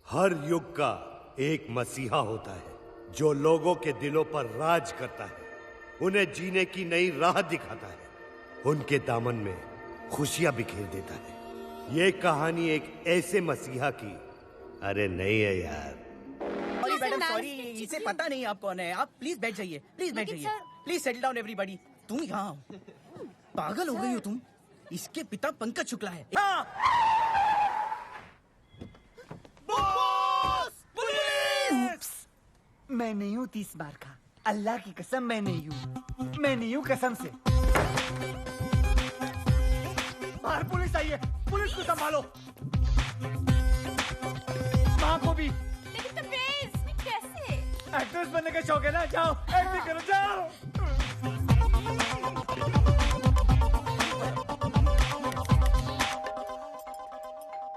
हर युग का एक मसीहा होता है जो लोगों के दिलों पर राज करता है, उन्हें जीने की नई राह दिखाता है, उनके दामन में खुशियां बिखेर देता है। ये कहानी एक ऐसे मसीहा की अरे नहीं है यार। सॉरी मैडम, सॉरी, इसे पता नहीं आप कौन है। आप प्लीज बैठ जाइए, प्लीज बैठ जाइए, प्लीज सेटल डाउन एवरीबॉडी। तुम यहाँ पागल हो गई हो तुम? इसके पिता पंकज शुक्ला है। मैं नहीं हूँ 30 बार का, अल्लाह की कसम मैं नहीं हूँ, मैं नहीं हूँ कसम से। बाहर पुलिस आई है, पुलिस को संभालो। माँ को भी। लेकिन तबरेज़, कैसे? एक्ट्रेस बनने का शौक है ना, जाओ एक्टिंग करो जाओ।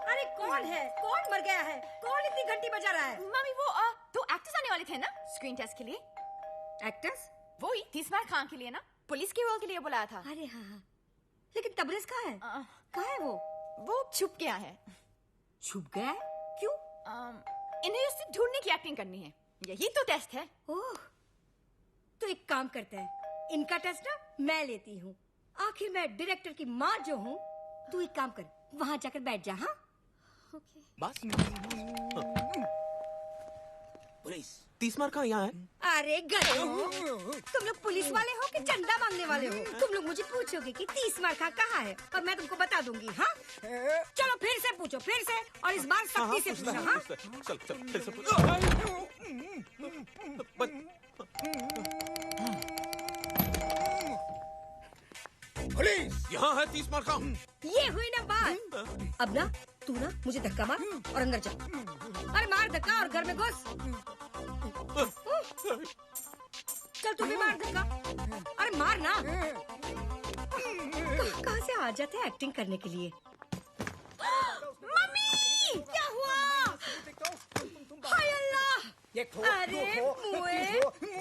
अरे कौन है? कौन मर गया है? कौन इतनी घंटी बजा रहा है? मम्मी वो दो एक्टर्स आने वाले थे ना स्क्रीन टेस्ट के लिए। एक्टर्स? वो ही तीसमार खान के लिए ना, पुलिस के रोल के लिए बुलाया था। अरे हाँ, लेकिन तबरेज़ कहाँ है? कहाँ है वो? वो छुप गया है। छुप गया है? क्यों? इन्हें उससे ढूंढने की एक्टिंग करनी है, यही तो टेस्ट है। ओह, तो एक काम करते हैं, इनका टेस्ट ना मैं लेती हूँ। आखिर मैं डायरेक्टर की माँ जो हूँ। तू एक काम कर, वहाँ जाकर बैठ जा। हाँ ओके। बस पुलिस तीसमार कहाँ यहाँ है? अरे गधों, तुम लोग पुलिस वाले हो कि चंदा मांगने वाले हो? तुम लोग मुझे पूछोगे कि 30 मार्का कहाँ है और मैं तुमको बता दूंगी। हाँ चलो फिर से पूछो, फिर से, और इस बार सख्ती से पूछो। हाँ चल फिर से पूछ। पुलिस यहाँ है 30 मार का। ये हुई ना बात। अब ना तू ना मुझे धक्का मार और अंदर जा। अरे मार धक्का और घर में घुस। चल तू भी मार धक्का। अरे मार ना। कहाँ से आ जाते हैं एक्टिंग करने के लिए? मम्मी क्या हुआ? हाय अल्लाह! अरे मुए,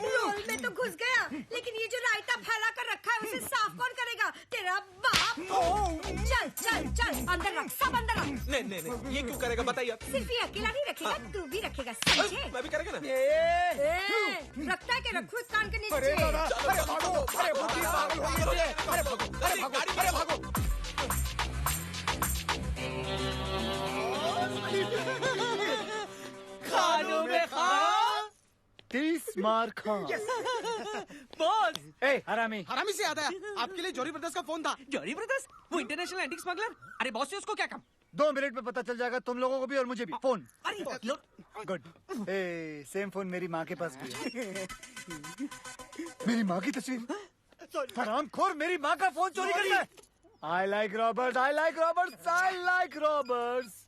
रोल में तो घुस गया, लेकिन ये जो रायता फैला कर रखा है उसे साफ कौन करेगा? तेरा बाप। चल चल चल अंदर रख, सब अंदर रख। नहीं, ये क्यों करेगा बताइए आप। सिर्फ ये अकेला नहीं रखेगा, तू भी रखेगा, समझे? मैं भी करेगा ना। रखता है कि रखू इस कान के नीचे? अरे भागो, अरे भागो, अरे भागो। खानों में खां 30 मार खा। बॉस। ए हरामी से याद आया, आपके लिए जॉरी ब्रदर्स का फोन था। जॉरी ब्रदर्स? वो इंटरनेशनल एंटीक स्मगलर? अरे बॉस से उसको क्या काम? 2 मिनट में पता चल जाएगा तुम लोगों को भी और मुझे भी। फोन। अरे गुड। ए सेम फोन मेरी माँ के पास भी है। मेरी माँ की तस्वीर। हरामखोर मेरी माँ का फोन चोरी कर लिया। I like Roberts, I like Roberts, I like Roberts.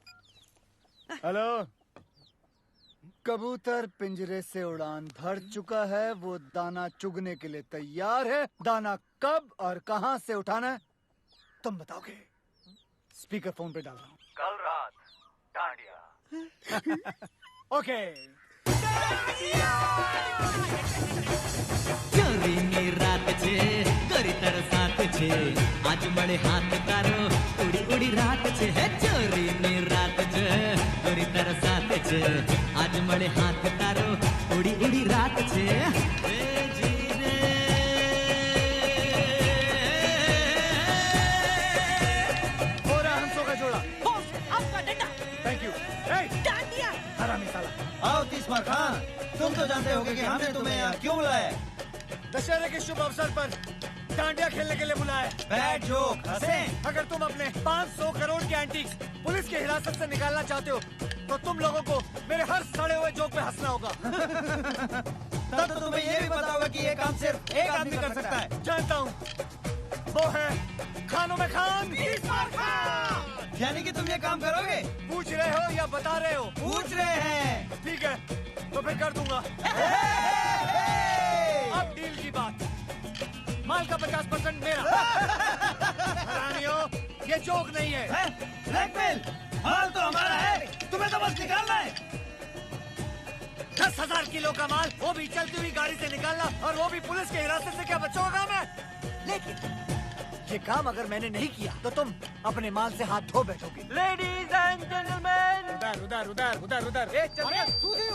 Hello, कबूतर पिंजरे से उड़ान भर चुका है, वो दाना चुगने के लिए तैयार है। दाना कब और कहां से उठाना है तुम बताओगे। स्पीकर फोन पे डाल रहा हूँ। कल रात डांडिया। ओके। ચોરીની રાત છે કરી તરસાત છે આજ મળે હાથ તારો ઉડી ઉડી રાત છે હે ચોરીની રાત છે કરી તરસાત છે આજ મળે હાથ તારો ઉડી ઉડી રાત છે હે જીરે पूरा हंसों का जोड़ा। बॉस, आपका डंडा। Thank you. डांडिया। हरामी साला। आओ 30 मार खान तुम तो जानते होगे कि हमने तुम्हें यहाँ क्यों बुलाया दशहरे के शुभ अवसर पर डांडिया खेलने के लिए बुलाया है। बैड जोक हंसे अगर तुम अपने 500 करोड़ के एंटीक्स पुलिस की हिरासत से निकालना चाहते हो तो तुम लोगों को मेरे हर सड़े हुए जोक पे हंसना होगा। तब तो तुम्हें ये भी पता होगा कि ये काम सिर्फ एक आदमी कर सकता है जानता हूँ, वो है खानों में खान। यानी कि तुम ये काम करोगे पूछ रहे हो या बता रहे हो? पूछ रहे हैं ठीक है तो फिर कर दूंगा। अब डील की बात, माल का 50% मेरा। हरामियों, ये जोक नहीं है। ब्लैकमेल माल तो हमारा है, तुम्हें तो बस निकालना है। 10,000 किलो का माल, वो भी चलती हुई गाड़ी से निकालना, और वो भी पुलिस की हिरासत से। क्या बच्चों का काम है? लेकिन ये काम अगर मैंने नहीं किया तो तुम अपने माल से हाथ धो बैठोगे। लेडीज एंड जेंटलमैन, उधर उधर उधर उधर उधर।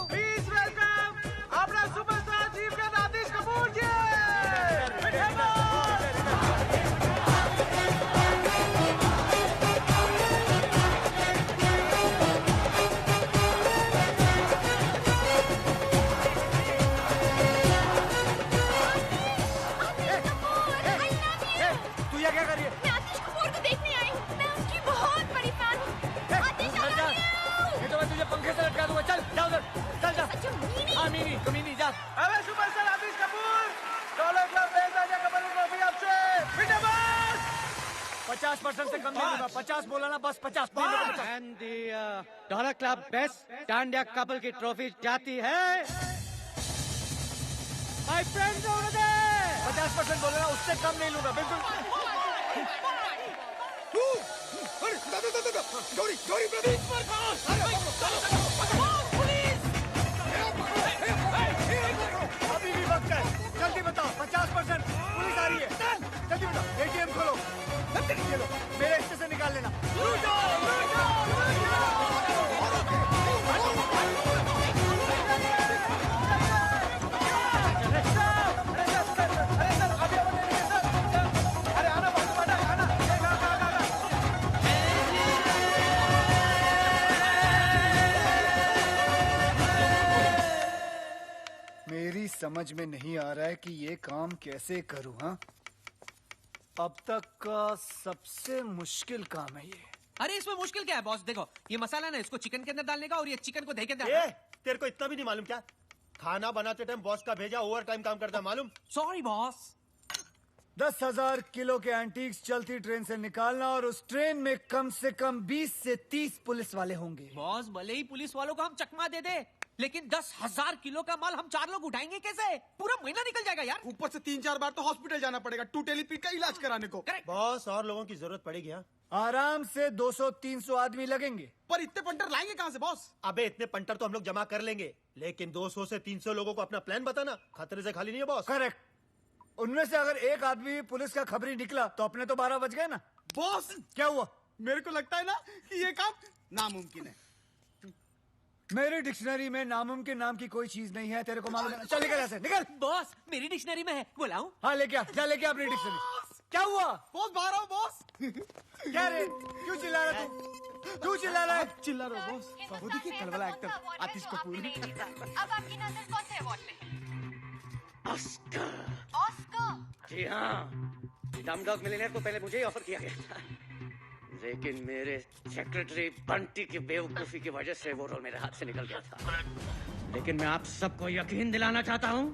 प्लीज वेलकम अपना सुपरस्टार चीफ गेस्ट आतिश कपूर जी। क्या कर रही है? मैं आतिश कपूर को देखने आई हूँ। मैं उनकी बहुत बड़ी फैन हूँ। आतिश I love you। ये तो मैं तुझे पंखे से लटका दूंगा। चल जा उधर, चल जा। सच्चू मीनी। हाँ मीनी, कमीनी जा। अबे सुपरस्टार आतिश कपूर, डॉलर क्लब बेलराजा कपल की ट्रॉफी आपसे। विनर बस 50% से कम नहीं दूंगा। 50 बोला ना, बस 50। And the dollar club best dandiya couple की ट्रॉफी जाती है माय फ्रेंड्स ओवर देयर। 50% बोला ना, उससे कम नहीं लूंगा बिल्कुल। अभी भी वक्त है, जल्दी बताओ। 50% पुलिस आ रही है, जल्दी बताओ। ATM खोलो, ये लो, मेरे हिस्से से निकाल लेना। मेरी समझ में नहीं आ रहा है कि ये काम कैसे करूं। हाँ, अब तक का सबसे मुश्किल काम है ये। अरे इसमें मुश्किल क्या है बॉस? देखो ये मसाला ना, इसको चिकन के अंदर डालने का और ये चिकन को दही के अंदर। तेरे को इतना भी नहीं मालूम क्या? खाना बनाते टाइम बॉस का भेजा ओवर टाइम काम करता है, मालूम? Sorry boss. 10,000 किलो के एंटीक्स चलती ट्रेन से निकालना और उस ट्रेन में कम से कम 20 से 30 पुलिस वाले होंगे। बॉस भले ही पुलिस वालों को हम चकमा दे दे, लेकिन 10,000 किलो का माल हम 4 लोग उठाएंगे कैसे? पूरा महीना निकल जाएगा यार। ऊपर से 3-4 बार तो हॉस्पिटल जाना पड़ेगा टूटेली पीठ का इलाज कराने को। बॉस और लोगों की जरूरत पड़ेगी। हाँ, आराम से 200-300 आदमी लगेंगे। पर इतने पंटर लाएंगे कहाँ से बॉस? अबे इतने पंटर तो हम लोग जमा कर लेंगे, लेकिन 200 से 300 लोगों को अपना प्लान बताना खतरे से खाली नहीं है बॉस। करेक्ट। उनमें से अगर एक आदमी पुलिस का खबरी निकला तो अपने तो 12 बज गए ना। बॉस क्या हुआ? मेरे को लगता है ना कि ये काम नामुमकिन है। मेरी डिक्शनरी में नामुमकिन नाम की कोई चीज नहीं है, तेरे को मालूम है। चल निकल ऐसे, निकल। बॉस मेरी डिक्शनरी में है, बुलाऊं? हाँ लेके आ, जा लेके आ अपनी डिक्शनरी। क्या हुआ? बॉस बाहर आओ बॉस। क्या रे, क्यों चिल्ला रहा तू? क्यों चिल्ला रहा है? चिल्ला रहा हो बॉस? वो देखिए कल वाला एक्टर आतिश कपूर। अब आपकी नजर कौन से अवार्ड पे है? ऑस्कर। ऑस्कर। जी हाँ, डमडॉग मिलियनेयर को पहले मुझे ही ऑफर किया गया था, लेकिन मेरे सेक्रेटरी बंटी की बेवकूफी की वजह से वो रोल मेरे हाथ से निकल गया था। लेकिन मैं आप सबको यकीन दिलाना चाहता हूँ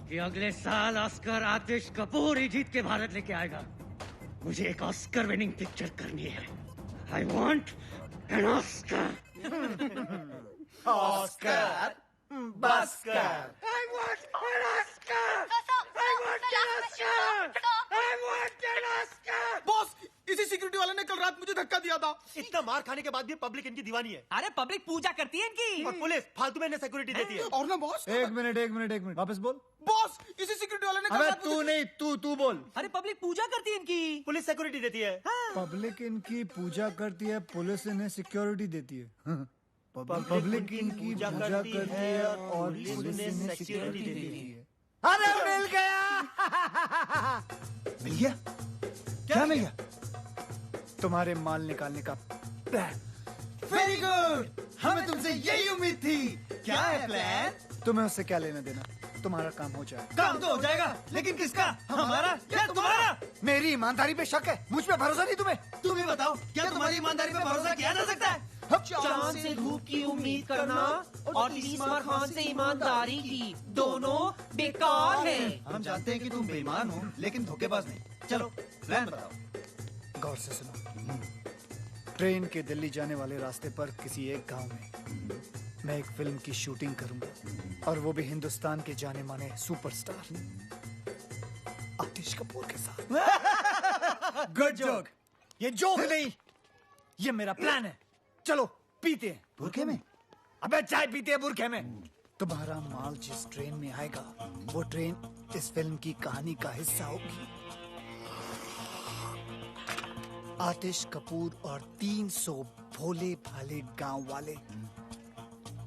कि अगले साल ऑस्कर आतिश कपूर ही जीत के भारत लेके आएगा। मुझे एक ऑस्कर विनिंग पिक्चर करनी है। I want an Oscar. Oscar बस्कर। I want an Oscar! I want an Oscar! I want an Oscar! Boss इसी सिक्योरिटी वाले ने कल रात मुझे धक्का दिया था। इतना मार खाने के बाद भी पब्लिक इनकी दीवानी है। अरे पब्लिक पूजा करती है इनकी। और पुलिस फालतू में इन्हें सिक्योरिटी देती है। और ना बॉस। एक मिनट वापस बोल। बॉस इसी सिक्योरिटी वाले ने कल अबे रात तू नहीं, तू बोल। अरे पब्लिक पूजा करती है इनकी। पुलिस सिक्योरिटी देती है। पब्लिक इनकी पूजा करती है, पुलिस इन्हें सिक्योरिटी देती है। पब्लिक इनकी पूजा करती है और पुलिस इन्हें सिक्योरिटी देती है। अरे मिल गया। मिल गया? क्या मिल गया? तुम्हारे माल निकालने का प्लान। वेरी गुड, हमें तुमसे यही उम्मीद थी। क्या है प्लान? तुम्हें उससे क्या लेना देना? तुम्हारा काम हो जाए। काम तो हो जाएगा, लेकिन किसका? हमारा या तुम्हारा? मेरी ईमानदारी पे शक है, मुझ पे भरोसा नहीं तुम्हें? तुम ही बताओ, क्या तुम्हारी ईमानदारी पे भरोसा किया जा सकता है? चांद से धूप की उम्मीद करना और तीसरा खान से ईमानदारी की, दोनों बेकार है। हम जानते हैं कि तुम बेईमान हो, लेकिन धोखेबाज नहीं। चलो प्लान बताओ। गौर से सुनो। ट्रेन के दिल्ली जाने वाले रास्ते पर किसी एक गांव में मैं एक फिल्म की शूटिंग करूंगा, और वो भी हिंदुस्तान के जाने माने सुपरस्टार आतिश कपूर के साथ। Good joke. ये जोक नहीं, ये मेरा प्लान है। चलो पीते हैं। बुरखे में? अबे चाय पीते हैं बुरखे में। तुम्हारा माल जिस ट्रेन में आएगा वो ट्रेन इस फिल्म की कहानी का हिस्सा होगी। आतिश कपूर और 300 भोले भाले गांव वाले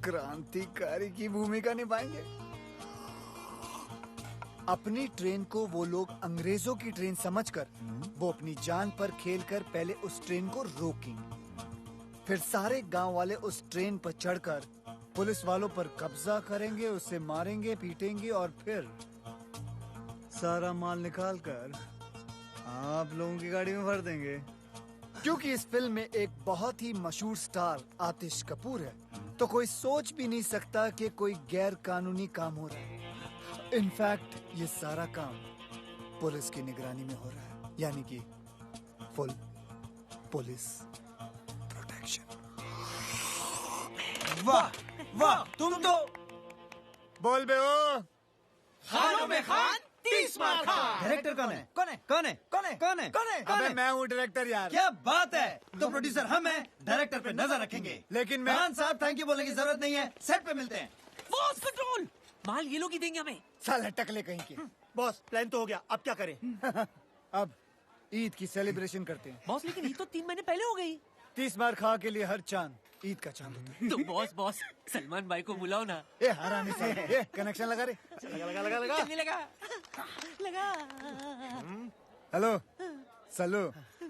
क्रांतिकारी की भूमिका निभाएंगे। अपनी ट्रेन को वो लोग अंग्रेजों की ट्रेन समझकर वो अपनी जान पर खेलकर पहले उस ट्रेन को रोकेंगे। फिर सारे गांव वाले उस ट्रेन पर चढ़कर पुलिस वालों पर कब्जा करेंगे, उसे मारेंगे, पीटेंगे और फिर सारा माल निकालकर आप लोगों की गाड़ी में भर देंगे। क्योंकि इस फिल्म में एक बहुत ही मशहूर स्टार आतिश कपूर है, तो कोई सोच भी नहीं सकता कि कोई गैर कानूनी काम हो रहा है। इनफैक्ट ये सारा काम पुलिस की निगरानी में हो रहा है, यानी कि फुल पुलिस प्रोटेक्शन। वाह वाह, तुम तो बोल बे ओ खानों में खान 30 मार खान। डायरेक्टर कौन है? कौन है? कौन है? कौन है? कौन है? कौन है? अबे मैं हूँ डायरेक्टर यार। क्या बात है। तो प्रोड्यूसर हम हैं, डायरेक्टर पे नजर रखेंगे। लेकिन मैं खान साहब थैंक यू बोलने की जरूरत नहीं है, सेट पे मिलते हैं। बॉस कंट्रोल, माल ये लोग ही देंगे हमें। साला टकले कहीं के। बॉस प्लान तो हो गया, अब क्या करें? अब ईद की सेलिब्रेशन करते हैं। बॉस लेकिन ये तो 3 महीने पहले हो गई। 30 मार खा के लिए हर चांद ईद का चांद होता है। तो बॉस सलमान भाई को बुलाओ ना। ए हरामी साले, ए कनेक्शन लगा रे। लगा चलने लगा। हेलो सल्लू,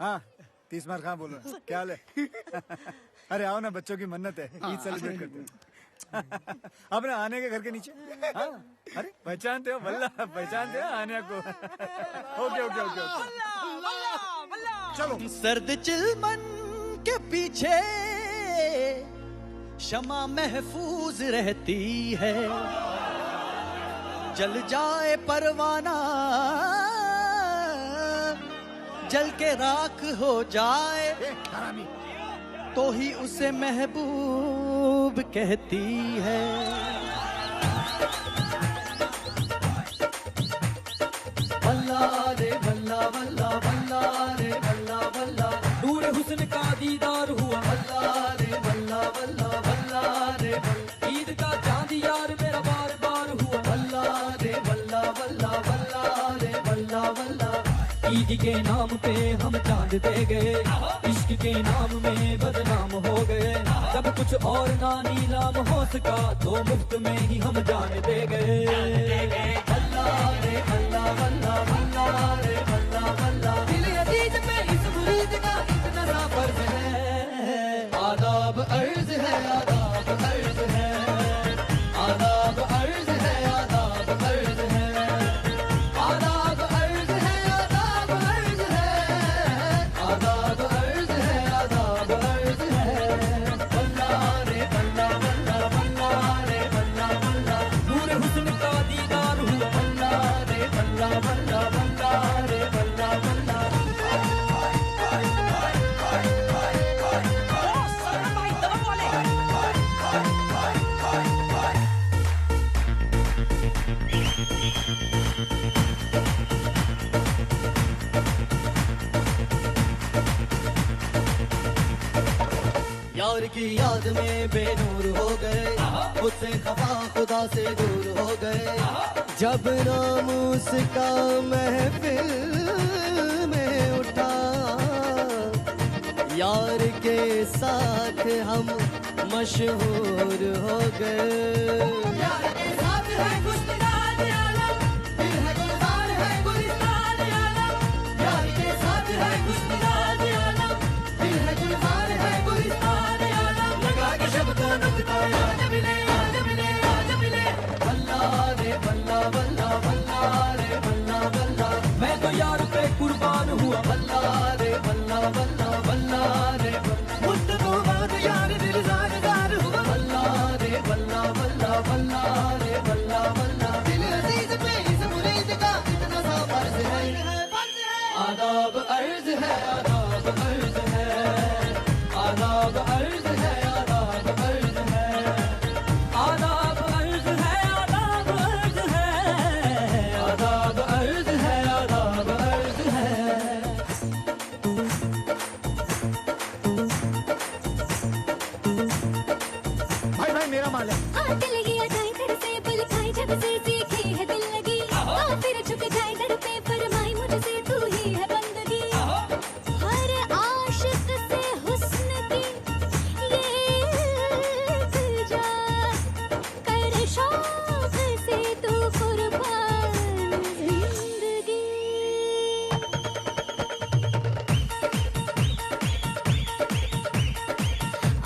हाँ 30 मार खा बोलो, क्या हाल है? अरे आओ ना, बच्चों की मन्नत है, ईद सेलिब्रेट करते हैं। अपने आने के घर के नीचे। हाँ, अरे पहचानते हो? वल्ला पहचानते हो आने को? ओके ओके ओके चलो। सर्द चिलमन के पीछे शमा महफूज रहती है, जल जाए परवाना जल के राख हो जाए तो ही उसे महबूब कहती है। वल्ला रे वल्ला वल्ला वल्ला रे वल्ला वल्ला, नूर हुस्न का दीदार हुआ। वल्ला रे वल्ला वल्ला वल्ला रे वल्ला, ईद का चांद यार मेरा बार बार हुआ। वल्ला रे वल्ला वल्ला वल्ला रे वल्ला वल्ला। ईद के नाम पे हम चांद दे गए, इश्क के नाम में बदनाम हो गए। जब कुछ और ना नीलाम हो सका तो मुफ्त में ही हम जान दे गए। वल्ला रे वल्ला वल्ला वल्ला रे वल्ला वल्ला, दिल अजीज पे इस मुरीद का इतना सा फर्ज है। आदाब अर्ज है, आदाब अर्ज है, आदाब अर्ज है, आदाब अर्ज है, आदाब अर्ज है, आदाब अर्ज है, आदाब अर्ज है, आदाब अर्ज है। वल्ला रे वल्ला वल्ला वल्ला रे वल्ला वल्ला, नूर हुस्न का दीदार हुआ। वल्ला रे वल्ला वल्ला वल्ला रे वल्ला वल्ला। यार की याद में बेनूर हो गए, उससे खफा खुदा से दूर हो गए। जब नाम उसका महफिल में उठा, यार के साथ हम मशहूर हो गए। यार के साथ है गुलस्तान आलम, दिल है गुलजार है गुलिस्तान आलम। यार के साथ है गुलस्तान आलम, दिल है गुलजार है गुलिस्तान आलम। लगा के शब्दों नुक्ता आज मिले आज मिले आज मिले। वल्ला रे वल्ला वल्ला वल्ला रे वल्ला वल्ला, मैं तो यार पे कुर्बान हुआ। वल्ला रे वल्ला वल्ला वल्ला रे वल्ला, मुस्तफा यार दिल ज़ारदार हुआ। वल्ला रे वल्ला वल्ला वल्ला रे वल्ला वल्ला, दिल अजीज पे इस मुरीद का इतना सा फर्ज है। आदाब अर्ज है, आदाब अर्ज है, आदाब अर्ज है, आदाब अर्ज है, आदाब अर्ज है, आदाब अर्ज है, आदाब कैसे तू कुर्बान जिंदगी।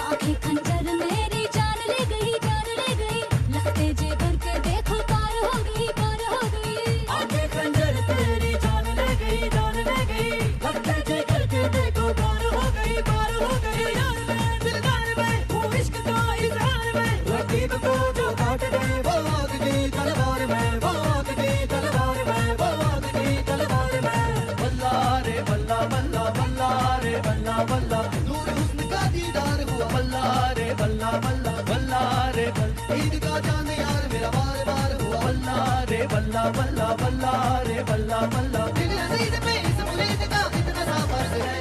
आंखें खंजर मेरी जान ले गई, जान ले गई। लगते जे भर के देखो पार हो गई, पार हो गई। आंखें खंजर तेरी जान ले गई, जान ले गई। लगते जे करके देखो पार हो गई, पार हो गई। यार मैं दिलदार में हूँ, इश्क का इजहार में। रकीब को जो काट दे वो आग की तलवार में, वो आग की तलवार में, वो आग की तलवार में। बल्ला रे बल्ला बल्ला, बल्ला रे बल्ला बल्ला, नूर हुस्न का दीदार हुआ। बल्ला रे बल्ला बल्ला, बल्ला रे बल्ला, ईद का चांद यार मेरा बार बार हुआ। बल्ला रे बल्ला बल्ला, बल्ला रे बल्ला बल्ला। दिल अजीज में इस मुरीद का इतना सा फर्ज है।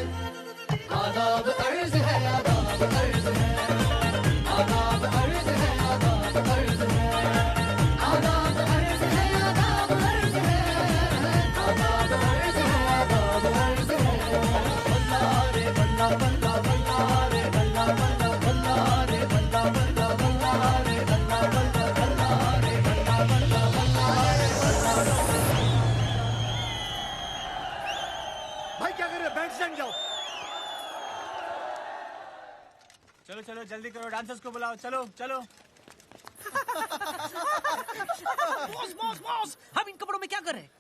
आदाब अर्ज है, आदाब अर्ज है। आदाब अर्ज है, आदाब अर्ज है। आदाब अर्ज है, आदाब अर्ज है। आदाब अर्ज है, आदाब अर्ज है। बल्ला रे बल्ला बल्ला, बल्ला रे बल्ला बल्ला, बल्ला रे बल्ला बल्ला, बल्ला रे बल्ला बल्ला, बल्ला रे बल्ला बल्ला, बल्ला रे बल्ला बल्ला। भाई क्या कर रहे हो? बैंड स्टैंड जाओ। चलो चलो जल्दी करो, डांसर्स को बुलाओ, चलो चलो। बॉस बॉस बॉस, हम इन कपड़ों में क्या कर रहे हैं?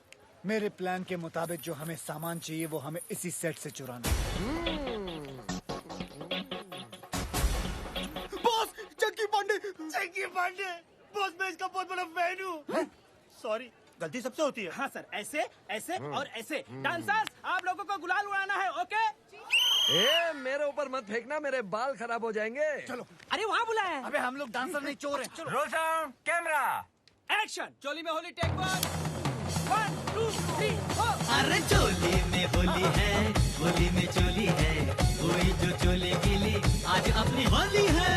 मेरे प्लान के मुताबिक जो हमें सामान चाहिए वो हमें इसी सेट से चुराना है। बॉस चंकी पांडे, चंकी पांडे। बॉस मैं इसका बहुत बड़ा फैन हूँ। सॉरी, गलती सबसे होती है। हाँ सर, ऐसे ऐसे और ऐसे। डांसर्स आप लोगों को गुलाल उड़ाना है, ओके? ए, मेरे ऊपर मत फेंकना, मेरे बाल खराब हो जाएंगे। चलो। अरे वहाँ बुलाया है। अबे हम लोग डांसर नहीं, चोर हैं। चलो। Roll sound, camera, action. चोली में होली, टेक 1 2 3 4। अरे चोली में होली है, होली में चोली है। कोई जो चोली गिली आज अपनी होली है।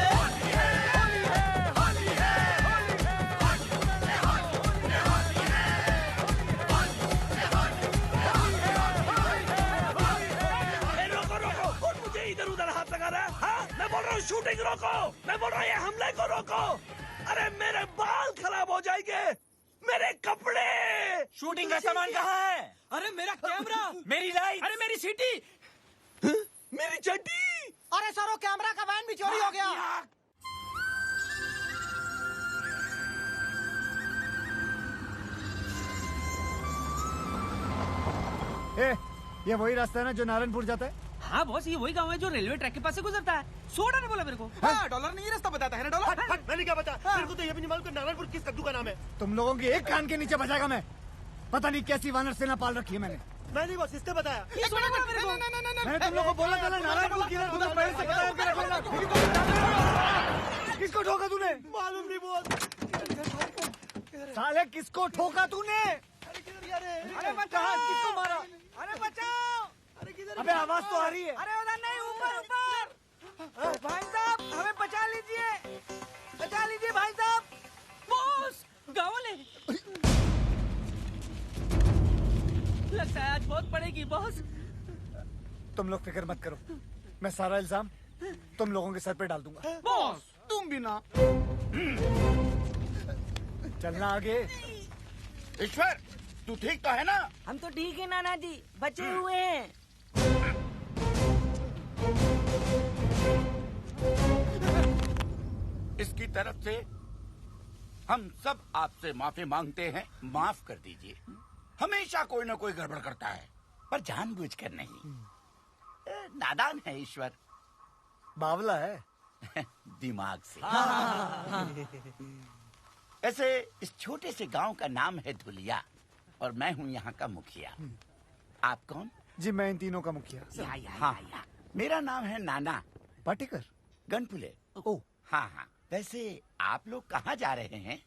इधर उधर हाथ लगा रहा है। हाँ? मैं बोल रहा हूँ शूटिंग रोको, मैं बोल रहा हूँ ये हमले को रोको। अरे मेरे बाल खराब हो जाएंगे, मेरे कपड़े। शूटिंग का सामान कहाँ है? अरे मेरा कैमरा, मेरी लाइट, अरे मेरी सीटी, मेरी चड्डी। अरे सरो, कैमरा का वैन भी चोरी हो गया। ए, ये वही रास्ता है ना जो नारायणपुर जाता है? हाँ बॉस, ये वही गांव है जो रेलवे ट्रैक के पास से गुजरता है। सोडा ने बोला मेरे को। हाँ, डॉलर नहीं रास्ता बताता है ना डॉलर। मैंने क्या बता? मेरे को तो ये भी नहीं मालूम कि नारायणपुर किस कद्दू का नाम है। तुम लोगों की एक कान के नीचे बजाएगा मैं। पता नहीं कैसी वानर सेना पाल रखी है मैंने। मैं नहीं बॉस, इसने बताया। ये सोडा बोला मेरे को। मैंने तुम लोगों को बोला था ना नारायणपुर किधर उधर पहले से बता के रख लेना। किसको ठोका तूने? मालूम नहीं बॉस। साले किसको ठोका तूने? अरे बचाओ, किसको मारा? अरे बचाओ। अबे आवाज तो आ रही है। अरे उधर नहीं, ऊपर ऊपर। भाई साहब हमें बचा लीजिए, बचा लीजिए भाई साहब। बॉस, गाँव वाले। लगता है आज बहुत पड़ेगी बॉस। तुम लोग फिक्र मत करो, मैं सारा इल्जाम तुम लोगों के सर पे डाल दूंगा। बॉस तुम भी ना। चलना आगे। ईश्वर, तू ठीक तो है ना? हम तो ठीक है नाना जी, बचे हुए हैं। इसकी तरफ से हम सब आपसे माफी मांगते हैं, माफ कर दीजिए। हमेशा कोई ना कोई गड़बड़ करता है, पर जानबूझकर नहीं। नादान है ईश्वर, बावला है दिमाग से। ऐसे इस छोटे से गांव का नाम है धुलिया और मैं हूँ यहाँ का मुखिया। आप कौन? जी मैं इन तीनों का मुखिया। हाँ, मेरा नाम है नाना पाटेकर गनपुले। ओ हाँ हाँ, वैसे आप लोग कहाँ जा रहे हैं?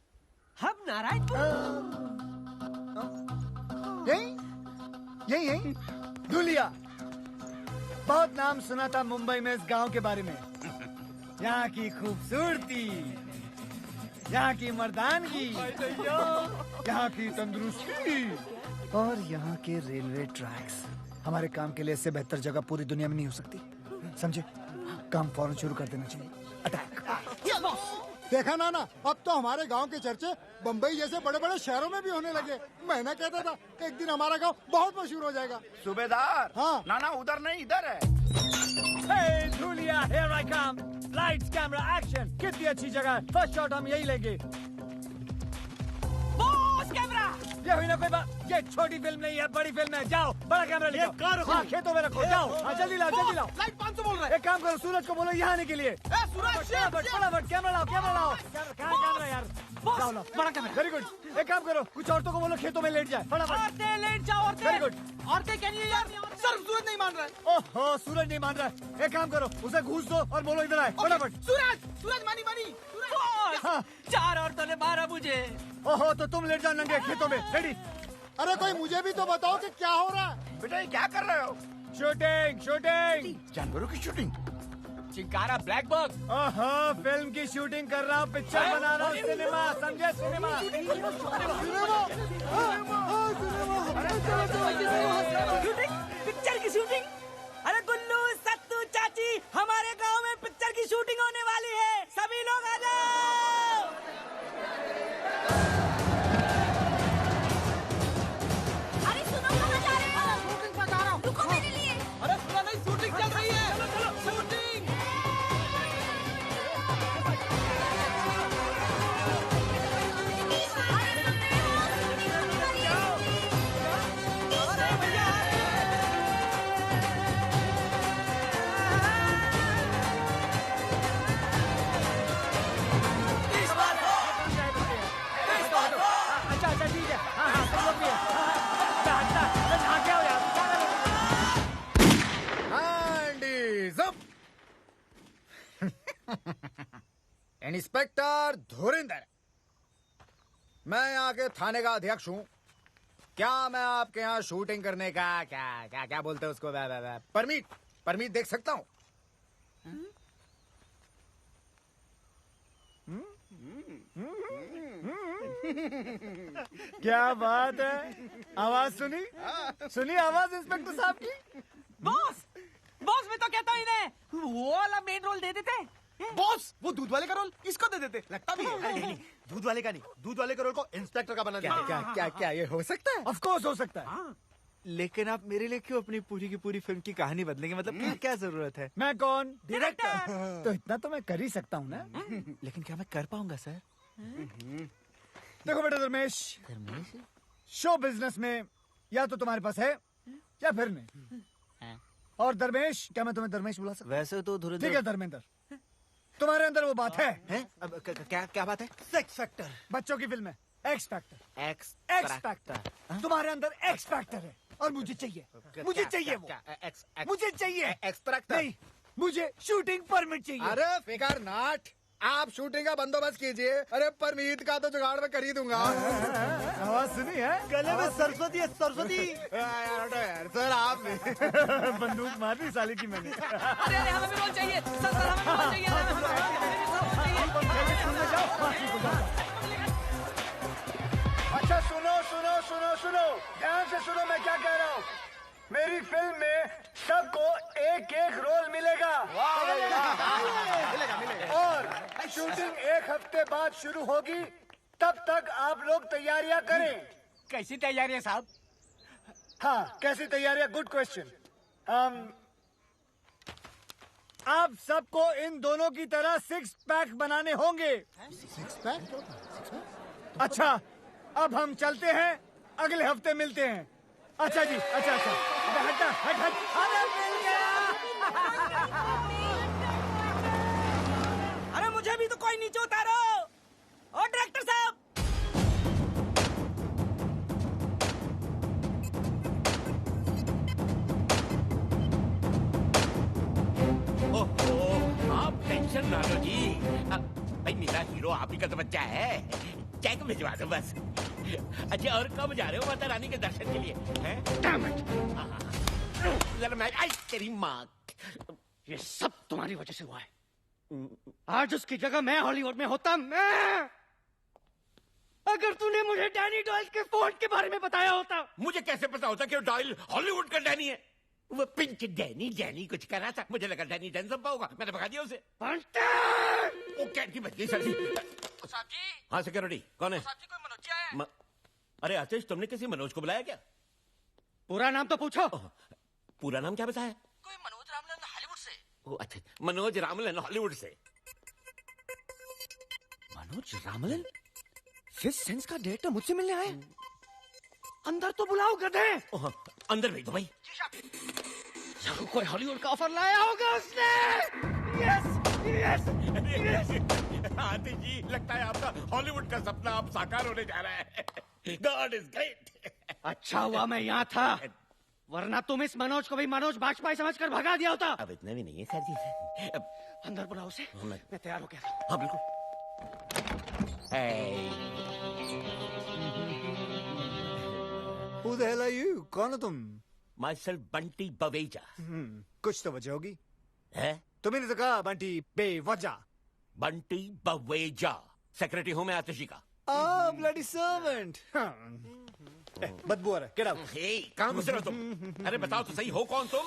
हम नारायणपुर। यही यही यही धुलिया। बहुत नाम सुना था मुंबई में इस गांव के बारे में। यहाँ की खूबसूरती, यहाँ की मर्दानगी, यहाँ की तंदुरुस्ती और यहाँ के रेलवे ट्रैक्स। हमारे काम के लिए इससे बेहतर जगह पूरी दुनिया में नहीं हो सकती। समझे? काम फौरन शुरू कर देना चाहिए। अटैक। देखा ना अब तो हमारे गांव के चर्चे बम्बई जैसे बड़े बड़े शहरों में भी होने लगे। मैं ना कहता था एक दिन हमारा गांव बहुत मशहूर हो जाएगा। सूबेदार। हाँ ना उधर नहीं इधर है। Hey Julia, here I come. Lights, camera, action. कितनी अच्छी जगह है। फर्स्ट शॉट हम यही लेंगे। Boss camera. ये हुई ना कोई बात। ये छोटी फिल्म नहीं है, बड़ी फिल्म है। जाओ बड़ा कैमरा लेके हाँ, खेतों में रखो। जाओ हाँ, जल्दी लाओ जल्दी लाओ। लाइट 500 बोल रहा है। एक काम करो, सूरज को बोलो यहाँ आने के लिए। फटाफट कैमरा लाओ कहाँ कैमरा यार। लाओ बड़ा कैमरा। Very good. एक काम करो, कुछ औरतों को बोलो खेतों में लेट जाए। फटाफट औरतें लेट जाओ। औरतें। Very good. औरतें क्या नहीं यार। सर सूरज नहीं मान रहा है। ओहो सूरज नहीं मान रहा है। एक काम करो, उसे घूस दो और बोलो इधर आए। फटाफट। सूरज मानी हाँ। 4 औरतों ने मारा मुझे। ओहो तो तुम लेट जाओ नंगे खेतों में। रेडी। अरे कोई मुझे भी तो बताओ कि क्या हो रहा है। बेटा ये क्या कर रहे हो? शूटिंग। जानवरों की शूटिंग? Chinkara black bug. ओहो फिल्म की शूटिंग कर रहा हूँ, पिक्चर बना रहा हूँ। सिनेमा समझे, सिनेमा। पिक्चर की शूटिंग। अरे गुल्लू सत्तू चाची, हमारे गांव में पिक्चर की शूटिंग होने वाली है। सभी लोग आ जाओ। अरे सुनो कहाँ जा रहे हो? शूटिंग पर जा रहा हूँ। रुको मेरे लिए। अरे सुनो नहीं, शूटिंग चल रही है। चलो शूटिंग। अच्छा ठीक है। हाँ तुम लोग भी है। हाँ क्या हो यार। इंस्पेक्टर धुरिंदर, मैं यहाँ के थाने का अध्यक्ष हूँ। क्या मैं आपके यहाँ शूटिंग करने का क्या बोलते हैं उसको परमिट देख सकता हूँ? क्या बात है। आवाज सुनी आवाज इंस्पेक्टर साहब की। बॉस मैं तो कहता हूँ इन्हें वो वाला मेन रोल दे देते। बॉस वो दूध वाले का रोल इसको दे देते। लगता भी है। नहीं, दूध वाले का नहीं, दूध वाले का रोल को इंस्पेक्टर का बना दिया। क्या ये हो सकता है? ऑफ कोर्स हो सकता है। लेकिन आप मेरे लिए क्यों अपनी पूरी की पूरी फिल्म की कहानी बदलेंगे? मतलब क्या जरूरत है? मैं कौन? डायरेक्टर। तो इतना तो मैं कर ही सकता हूँ ना। लेकिन क्या मैं कर पाऊंगा सर? देखो बेटा धर्मेश, शो बिजनेस में या तो तुम्हारे पास है या फिर नहीं। और धर्मेश, क्या मैं तुम्हें धर्मेश बुला सकता? वैसे तो ठीक है धर्मेंद्र, तुम्हारे अंदर वो बात है? अब क्या बात है? Sex factor. बच्चों की फिल्म है एक्स फैक्टर। X factor. तुम्हारे अंदर एक्स फैक्टर है और मुझे चाहिए वो। मुझे चाहिए एक्सट्रैक्टर नहीं, मुझे शूटिंग परमिट चाहिए। अरे फिकर नाट, आप शूटिंग का बंदोबस्त कीजिए। अरे परमीत का तो जुगाड़ में कर ही दूंगा। आवाज सुनी है? गले में सरस्वती है, सरस्वती। यार सर आप बंदूक मारनी साले की मैंने। अरे हमें भी रोल चाहिए सर, हमें भी रोल चाहिए। अच्छा सुनो, ध्यान से सुनो मैं क्या कह रहा हूँ। मेरी फिल्म में सबको एक रोल मिलेगा। और शूटिंग 1 हफ्ते बाद शुरू होगी, तब तक आप लोग तैयारियां करें। कैसी तैयारियां साहब? हाँ कैसी तैयारियां, गुड क्वेश्चन। आप सबको इन दोनों की तरह 6 पैक बनाने होंगे। 6 पैक? अच्छा अब हम चलते हैं, अगले हफ्ते मिलते हैं। अच्छा जी, अच्छा हट। अरे मिल गया। अरे मुझे भी तो कोई नीचे उतारो। और डायरेक्टर साहब, आप टेंशन ना लो जी। भाई मेरा हीरो आप ही का तो बच्चा है, चेक भिजवा दो बस। अच्छा और कब जा रहे हो माता रानी के दर्शन के लिए? मैं आई तेरी माँ, ये सब तुम्हारी वजह से हुआ है। आज उसकी जगह मैं हॉलीवुड में होता। मैं अगर तूने मुझे डैनी डॉयल के फोन के बारे में बताया होता। मुझे कैसे पता होता कि डॉयल हॉलीवुड का डैनी है? वो पिंक डैनी कुछ कर रहा था, मुझे लगा डैनी डैन सब होगा, मैंने भगा दिया उसे। वो कैट की बच गई सर जी। हाँ सिक्योरिटी कौन है? अरे आशीष, तुमने किसी मनोज को बुलाया क्या? पूरा नाम तो पूछो। पूरा नाम क्या बताया? कोई मनोज रामलन हॉलीवुड से। ओ अच्छा, मनोज रामलन हॉलीवुड से। मनोज रामलन फिफ्थ सेंस का डायरेक्टर मुझसे मिलने आए। अंदर तो बुलाओ गधे। अंदर भेज दो भाई। कोई हॉलीवुड का ऑफर लाया होगा उसने। Yes yes yes. Aditya ji, लगता है आपका हॉलीवुड का सपना अब साकार होने जा रहा है। God is great. अच्छा हुआ मैं यहाँ था, वरना तुम इस मनोज को भी मनोज बाजपेयी समझकर भगा दिया होता। अब इतना भी नहीं है सर जी। अंदर बुलाओ उसे। मैं तैयार हो गया था। हाँ बिल्कुल। Who the hell are you? कौन हो तुम? Myself बंटी बवेजा। कुछ तो वजह होगी। है? तुम्ही ने तो कहा बंटी बेवजह। बंटी बवेजा, सेक्रेटरी हूँ मैं आतिश जी का। bloody servant। बदबू आ रहा है, get out। कहाँ घुस रहे हो तुम? अरे बताओ तो सही, हो कौन तुम?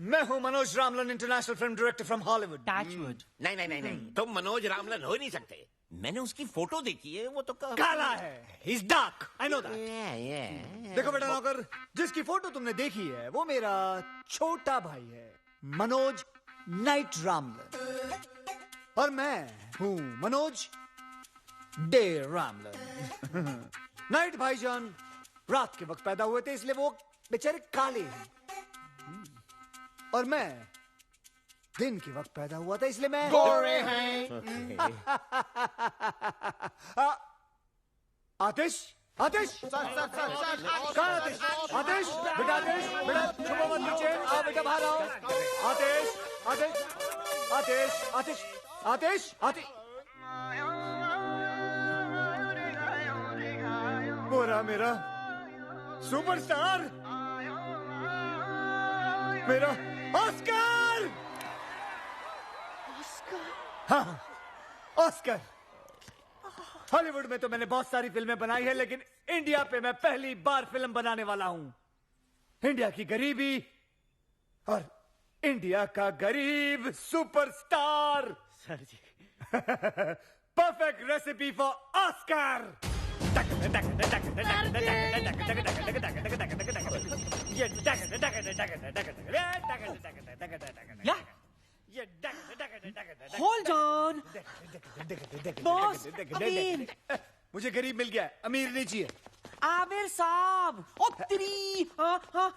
मैं हूँ Manoj Ramlan, international film director from Hollywood. नहीं नहीं नहीं नहीं, तुम मनोज रामलन हो ही नहीं सकते। मैंने उसकी फोटो देखी है, वो तो काला है। He's dark, I know that। देखो बेटा नौकर, जिसकी फोटो तुमने देखी है वो मेरा छोटा भाई है, मनोज नाइट रामलन, और मैं हूँ मनोज डे रामलन। नाइट भाईजान रात के वक्त पैदा हुए थे, इसलिए वो बेचारे काले हैं, और मैं दिन के वक्त पैदा हुआ था, इसलिए मैं गोरे हैं। आतिश आतिश कहाँ आतिश? आतिश बेटा, आतिश बेटा, छुपो मत नीचे, आओ बेटा बाहर आओ। आतिश आतिश आतिश आतिश आतिश आतिश। वो रहा मेरा सुपरस्टार, मेरा ऑस्कर। हाँ, ऑस्कर। हॉलीवुड में तो मैंने बहुत सारी फिल्में बनाई है, लेकिन इंडिया पे मैं पहली बार फिल्म बनाने वाला हूं। इंडिया की गरीबी और इंडिया का गरीब superstar. Sir ji. Perfect recipe for Oscar. Hold on. Boss, अमीर। मुझे गरीब मिल गया, अमीर नहीं चाहिए। आमिर साहब,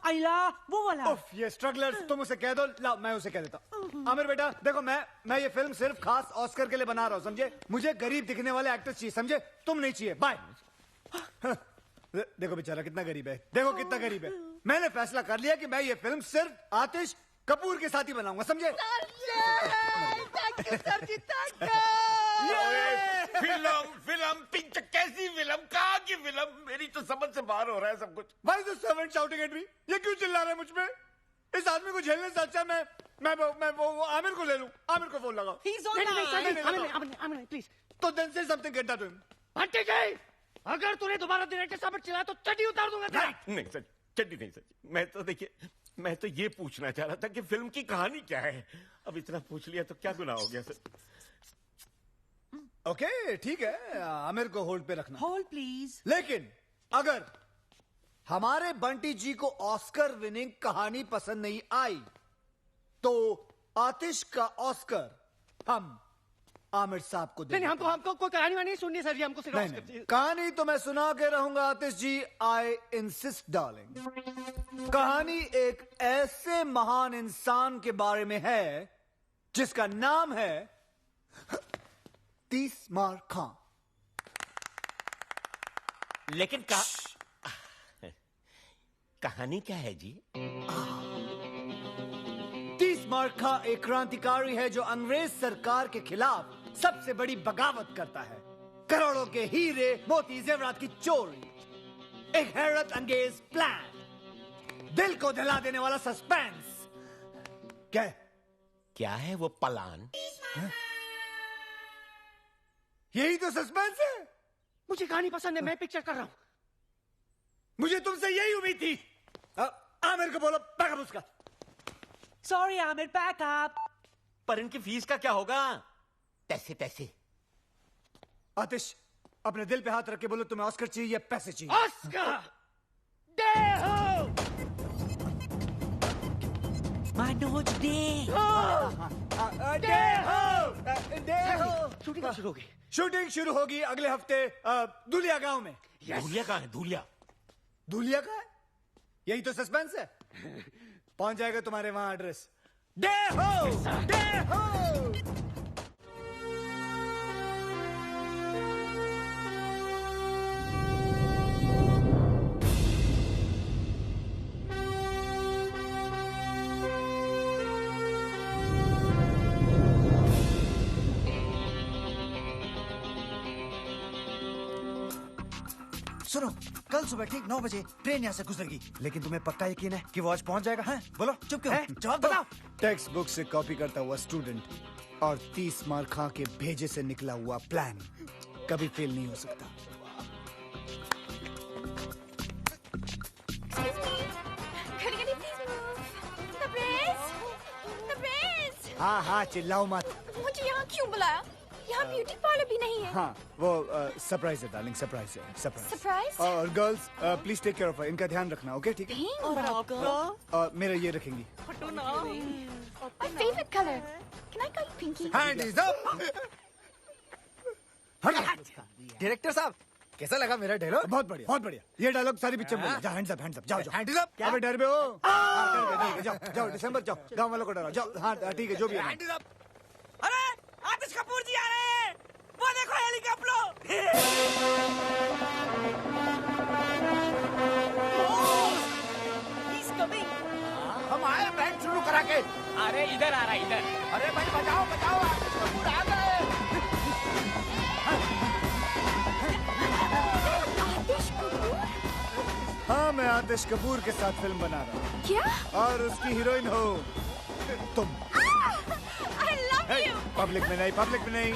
आइला वो वाला। उफ, ये स्ट्रगलर्स, तुम उसे कह दो। लाओ मैं उसे कह देता हूँ। आमिर बेटा देखो, मैं ये फिल्म सिर्फ खास ऑस्कर के लिए बना रहा हूँ, समझे? मुझे गरीब दिखने वाले एक्टर्स चाहिए, समझे? तुम नहीं चाहिए। बाय। देखो बेचारा कितना गरीब है, देखो कितना गरीब है। मैंने फैसला कर लिया कि मैं ये फिल्म सिर्फ आतिश कपूर के साथ ही बनाऊंगा, समझे? फिल्म पिक्चर कैसी फिल्म, कहाँ की फिल्म? मेरी तो समझ से बाहर हो रहा है सब कुछ। Why is the servant shouting at me? ये क्यों चिल्ला रहा है मुझ पे? इस आदमी को झेलने से अच्छा मैं वो आमिर को ले लूं। आमिर को फोन लगाओ। He's on नहीं, प्लीज। तो then say something, get that to him। Bunty जी, अगर तूने दोबारा डायरेक्टर साहब चिल्लाया तो चड्डी उतार दूंगा तेरा। नहीं सच, चड्डी नहीं सच। मैं तो देखिए, मैं तो ये पूछना चाह रहा था कि फिल्म की कहानी क्या है। अब इतना पूछ लिया तो क्या गुनाह हो गया सर? ओके ठीक है, आमिर को होल्ड पे रखना। Hold please. लेकिन अगर हमारे बंटी जी को ऑस्कर विनिंग कहानी पसंद नहीं आई तो आतिश का ऑस्कर हम आमिर साहब को देंगे। नहीं, हमको कोई कहानी वानी नहीं सुननी सर जी, हमको सिर्फ ऑस्कर चाहिए। कहानी तो मैं सुना के रहूंगा आतिश जी, आई इंसिस्ट डार्लिंग। कहानी एक ऐसे महान इंसान के बारे में है जिसका नाम है तीसमार खां। लेकिन कहानी क्या है जी? तीसमार खां एक क्रांतिकारी है जो अंग्रेज सरकार के खिलाफ सबसे बड़ी बगावत करता है। करोड़ों के हीरे मोती जेवरात की चोरी, एक हैरत अंगेज प्लान, दिल को दहला देने वाला सस्पेंस। क्या है वो प्लान? यही तो सस्पेंस है। मुझे कहानी पसंद है, मैं पिक्चर कर रहा हूं। मुझे तुमसे यही उम्मीद थी। आमिर को बोलो बैकअप उसका। Sorry Aamir, backup. पर इनकी फीस का क्या होगा? तैसे तैसे। आतिश, अपने दिल पे हाथ रख के बोलो तुम्हें ऑस्कर चाहिए या पैसे चाहिए? ऑस्कर! दे हो! मनोज दे। शूटिंग शुरू होगी। शूटिंग शुरू होगी अगले हफ्ते दुलिया गांव में। धूलिया कहाँ है? धूलिया? धूलिया का है? यही तो सस्पेंस है। पहुंच जाएगा तुम्हारे वहां एड्रेस। डे हो! डे हो! सुनो, कल सुबह ठीक 9 बजे ट्रेन यहाँ से गुजरेगी, लेकिन तुम्हें पक्का यकीन है कि वो आज पहुँच जाएगा? हैं? बोलो, चुप क्यों? जवाब बताओ। टेक्स्ट बुक से कॉपी करता हुआ स्टूडेंट और 30 मार खा के भेजे से निकला हुआ प्लान कभी फेल नहीं हो सकता। हाँ हाँ, चिल्लाओ मत। मुझे यहाँ क्यों बुलाया? यहाँ ब्यूटी पार्लर भी नहीं है। हाँ, वो सरप्राइज है डार्लिंग, सरप्राइज है, सरप्राइज। सरप्राइज? और girls please take care of her, इनका ध्यान रखना, ओके? ठीक है। और आपका? मेरा ये रखेंगी। My favorite color. Can I call you Pinky? Hand is up. Director साहब, कैसा लगा मेरा डायलॉग? बहुत बढ़िया, बहुत बढ़िया। ये डायलॉग सारी पिक्चर में बोलना। हैंड्स अप, हैंड्स अप, जाओ जाओ। Hands up? अबे डर बे हो? हाँ, डर बे, जाओ जाओ, दिसंबर जाओ, गांव वालों को डराओ, जाओ। हाँ ठीक है, जो भी है। अरे आतिश कपूर जी आ रहे हैं, वो देखो हेलीकॉप्टर। He's coming. हम आए बैंड शुरू करा के। अरे इधर आ रहा है, इधर। अरे भाई बचाओ बचाओ, आतिश कपूर आ गए। आतिश कपूर? हाँ, मैं आतिश कपूर के साथ फिल्म बना रहा हूँ। क्या? और उसकी हीरोइन हो तुम। I love you. पब्लिक में नहीं, पब्लिक में नहीं।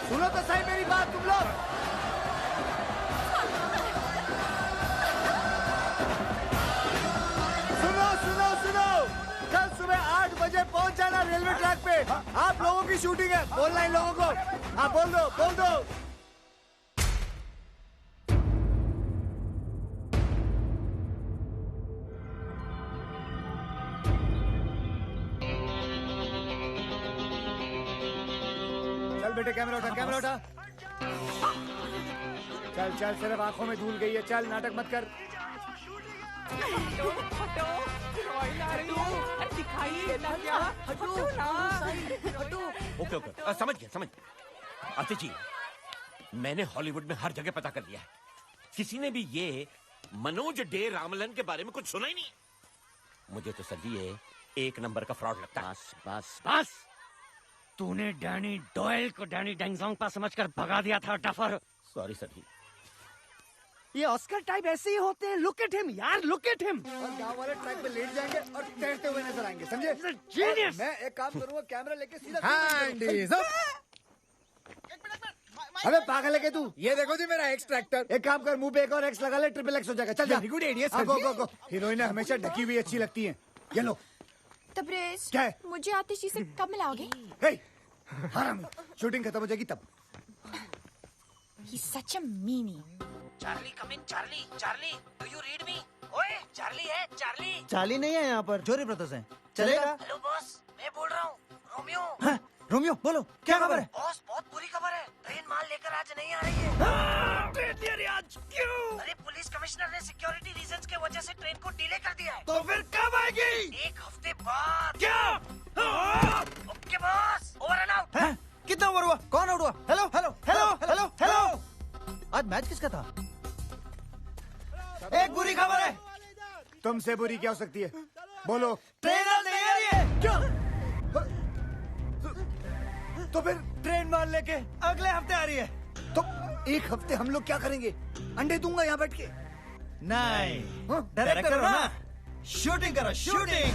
सुनो तो सही मेरी बात तुम लोग। सुनो सुनो सुनो, कल सुबह 8 बजे पहुंच जाना रेलवे ट्रैक पे। आप लोगों की शूटिंग है, बोलना इन लोगों को। हाँ बोल दो, बोल दो। चल बेटे, कैमरा उठा, कैमरा उठा। चल चल, सिर्फ आंखों में धूल गई है, चल नाटक मत कर। ओके ओके, समझ गया समझ गया। आतिश जी, मैंने हॉलीवुड में हर जगह पता कर लिया है, किसी ने भी ये मनोज डे रामलन के बारे में कुछ सुना ही नहीं। मुझे तो सर ये एक नंबर का फ्रॉड लगता है। बस बस बस, तूने डैनी डॉयल को डैनी डेंगजोंग समझकर भगा दिया था डफर। सॉरी सर जी। ये ऑस्कर टाइप ऐसे ही होते हैं। लुक एट हिम यार, लुक एट हिम। और गांव वाले ट्रैक पे लेट जाएंगे और तैरते हुए नजर आएंगे, समझे? जीनियस। मैं एक काम करूंगा, कैमरा लेके सीधा। Hand is up. अबे पागल है क्या तू? ये देखो जी मेरा एक्स ट्रैक्टर। एक काम कर, मुंह पे एक और एक्स लगा ले, ट्रिपल एक्स हो जाएगा। चल जा। Good idea sir. Go go go. हीरोइनें हमेशा ढकी हुई अच्छी लगती हैं। ये लो। तबरेज, क्या है? मुझे आतिश जी से कब मिलाओगे? हे, हरामी, शूटिंग खत्म हो जाएगी तब। He's such a meanie. Charlie come in. Charlie Charlie, do you read me? ओए चार्ली है, चार्ली। चार्ली नहीं है यहाँ पर, जोरी ब्रदर्स हैं। चलेगा? हेलो बॉस, मैं बोल रहा हूँ रोमियो। हाँ, रोमियो बोलो, क्या खबर है? बॉस बहुत बुरी खबर है, ट्रेन माल लेकर आज नहीं आ रही है। ट्रेन नहीं आ रही आज, क्यों? अरे पुलिस कमिश्नर ने सिक्योरिटी रीजंस के वजह से ट्रेन को डिले कर दिया है। तो फिर कब आएगी? एक हफ्ते बाद। क्या? Okay boss, over and out. हैं? कितना ओवर हुआ? कौन आउट हुआ? Hello hello hello hello hello. आज मैच किसका था? एक बुरी खबर है। तुमसे बुरी क्या हो सकती है? बोलो। ट्रेन आज नहीं आ रही है। क्या? तो फिर ट्रेन मार लेके अगले हफ्ते आ रही है। तो एक हफ्ते हम लोग क्या करेंगे? अंडे दूंगा यहाँ बैठ के। नहीं, डायरेक्टर हो ना, शूटिंग करो, शूटिंग।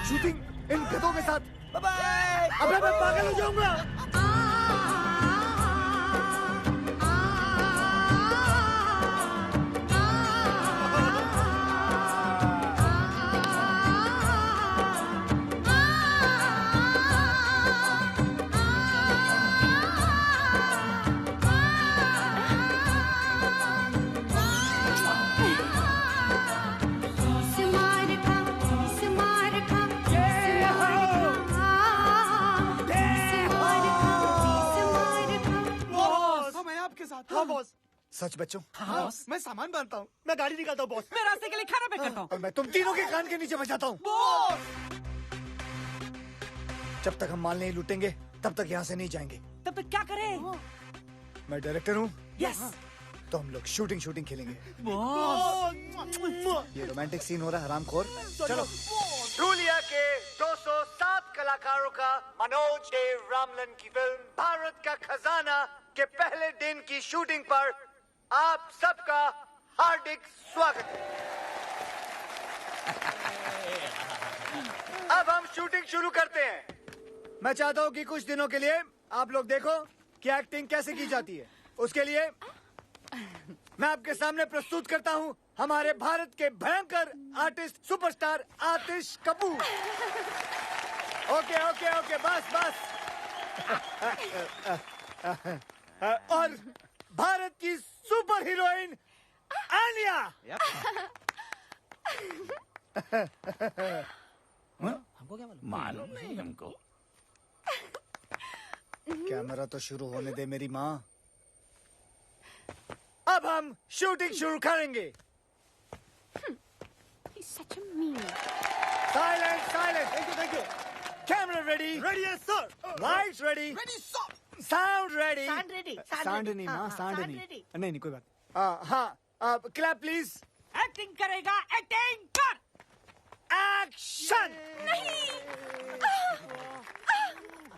शूटिंग इन गधों के साथ? Bye bye. अबे मैं पागल हो जाऊंगा। हाँ बॉस। सच बच्चों? हाँ बॉस। मैं सामान बांधता हूँ, मैं गाड़ी निकालता हूँ बॉस। मैं रास्ते के लिए खाना पैक करता हूँ। और मैं तुम तीनों के कान के नीचे बजाता हूँ। जब तक हम माल नहीं लूटेंगे तब तक यहाँ से नहीं जाएंगे। तब तक क्या करें? मैं डायरेक्टर हूँ। यस। तो हम लोग शूटिंग शूटिंग खेलेंगे। बॉस। ये रोमांटिक सीन हो रहा है हरामखोर। चलो। रूलिया के 207 कलाकारों का मनोज देव रामलन की फिल्म भारत का खजाना के पहले दिन की शूटिंग पर आप सबका हार्दिक स्वागत है। अब हम शूटिंग शुरू करते हैं। मैं चाहता हूँ कि कुछ दिनों के लिए आप लोग देखो कि एक्टिंग कैसे की जाती है। उसके लिए मैं आपके सामने प्रस्तुत करता हूँ हमारे भारत के भयंकर आर्टिस्ट सुपरस्टार आतिश कपूर। ओके ओके ओके, बस बस। और भारत की सुपर हीरोइन आलिया। हमको क्या मालूम नहीं हमको। कैमरा तो शुरू होने दे मेरी माँ। अब हम शूटिंग शुरू करेंगे। Silent silent. Thank you. Camera ready? Ready है sir. Lights ready? Ready sir. Sound ready? Sound ready. Sound नहीं माँ, साउंड साउंड नहीं। रेडी। नहीं नहीं कोई बात। हाँ क्लैप प्लीज। एक्टिंग करेगा, एक्टिंग कर। एक्शन।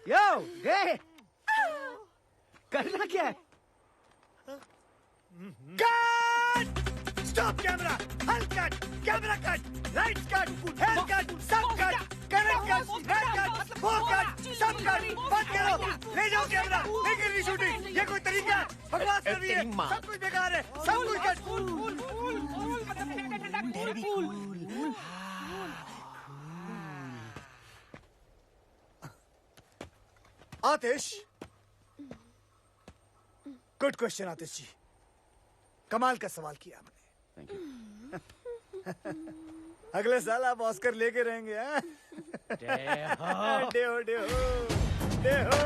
यो गे करना क्या है? कट! Stop camera! हल cut! Camera cut! Lights cut! Hair cut! सब cut! Correct cut! Hair cut! वो कट! सब कट! बंद करो! ले जाओ कैमरा! नहीं करनी शूटिंग! ये कोई तरीका है? बकवास कर रही है! सब कुछ बेकार है! सब कुछ कट! आतिश, गुड क्वेश्चन आतिश जी। कमाल का सवाल किया आपने। अगले साल आप ऑस्कर लेके रहेंगे। हाँ? डेहो डेहो डेहो।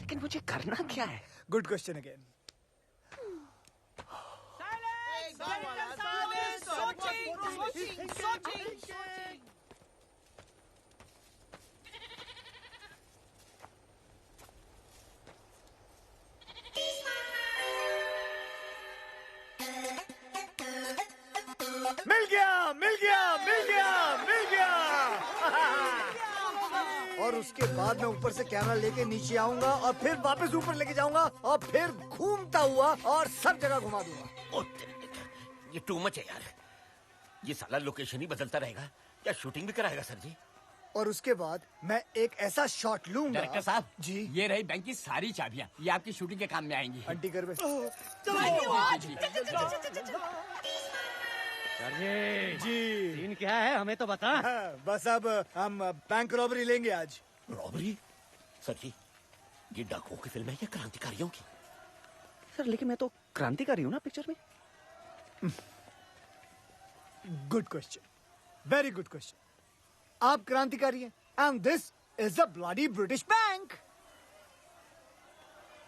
लेकिन मुझे करना क्या है? Good question again. मिल गया मिल गया मिल गया मिल गया। और उसके बाद मैं ऊपर से कैमरा लेके नीचे आऊंगा और फिर वापस ऊपर लेके जाऊंगा और फिर घूमता हुआ और सब जगह घुमा दूंगा। ये टू मच है यार। ये साला लोकेशन ही बदलता रहेगा। क्या शूटिंग भी कराएगा सर जी? और उसके बाद मैं एक ऐसा शॉट लूंगा। डायरेक्टर साहब जी, ये रही बैंक की सारी चाबियां। ये आपकी शूटिंग के काम में आएंगी। आंटी घर में। जी सीन क्या है हमें तो बता। बस अब हम बैंक रॉबरी लेंगे आज। रॉबरी? सर जी ये डाकुओं की फिल्म है या क्रांतिकारियों की? सर लेकिन मैं तो क्रांतिकारी हूँ ना पिक्चर में। Good question, very good question. आप क्रांतिकारी हैं and this is a bloody British bank.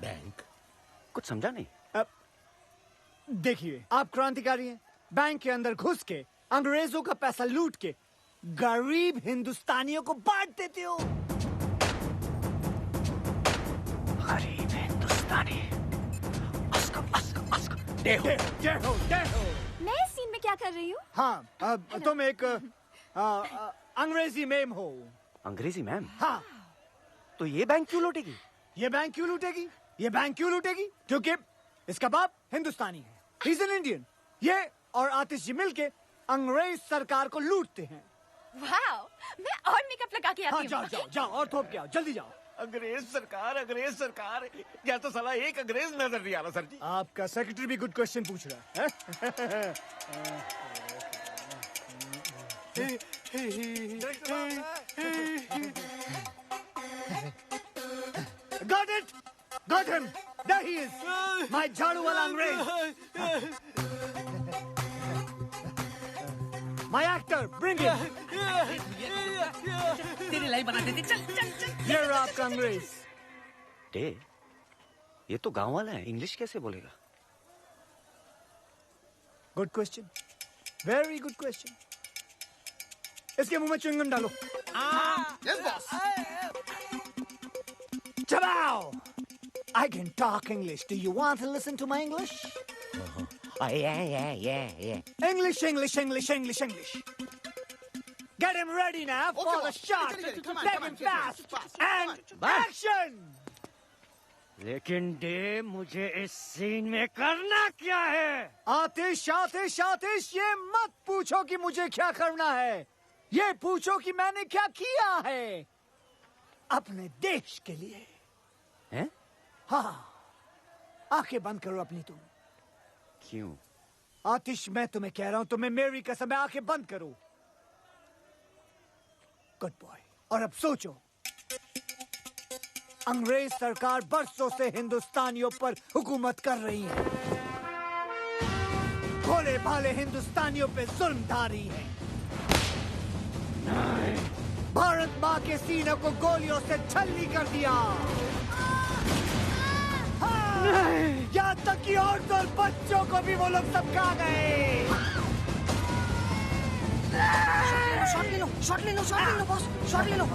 Bank? समझा नहीं। देखिए, आप क्रांतिकारी हैं। बैंक के अंदर घुस के अंग्रेजों का पैसा लूट के गरीब हिंदुस्तानियों को बांट देते हो। गरीब हिंदुस्तानी। देखो। मैं इस सीन में क्या कर रही हूँ? हाँ, तुम एक अंग्रेजी मैम हो। अंग्रेजी मैम? हाँ। तो ये बैंक क्यों लूटेगी? ये बैंक क्यों लूटेगी? ये बैंक क्यों लूटेगी? क्योंकि इसका बाप हिंदुस्तानी है। He's an Indian। ये और आतिश जी मिलके अंग्रेज सरकार को लूटते हैं। वाओ, मैं और मेकअप लगा के आती हूँ। जाओ और थोप के आओ, जल्दी जाओ। अंग्रेज सरकार या तो साला एक अंग्रेज नजर नहीं आ रहा सर जी। आपका सेक्रेटरी भी गुड क्वेश्चन पूछ रहा है। Got it! Got him! There he is! My झाड़ू वाला अंग्रेज! My actor, bring him! तेरी लाइफ बना देती। चल चल चल। ये रहा आपका अंग्रेज। डे, ये तो गांव वाला है, इंग्लिश कैसे बोलेगा? Good question, very good question. इसके मुंह में च्युइंगम डालो। Yes boss. चबाओ! I can talk English. Do you want to listen to my English? Yeah. English. Get him ready now for the shot. Take him fast. And action! लेकिन day, मुझे इस scene में करना क्या है? आतिश, ये मत पूछो कि मुझे क्या करना है। ये पूछो कि मैंने क्या किया है अपने देश के लिए। हैं? हाँ, आंखें बंद करो अपनी तुम। क्यों? आतिश, मैं तुम्हें कह रहा हूं, तुम्हें मेरी कसम है, आंखें बंद करो। Good boy. और अब सोचो, अंग्रेज सरकार बरसों से हिंदुस्तानियों पर हुकूमत कर रही है। भोले भाले हिंदुस्तानियों पे जुल्मधारी है। भारत माँ के सीनों को गोलियों से छल्ली कर दिया। यहाँ तक कि औरतों और बच्चों को भी वो लोग सब खा गए। शॉट ले लो बॉस, शॉट ले लो।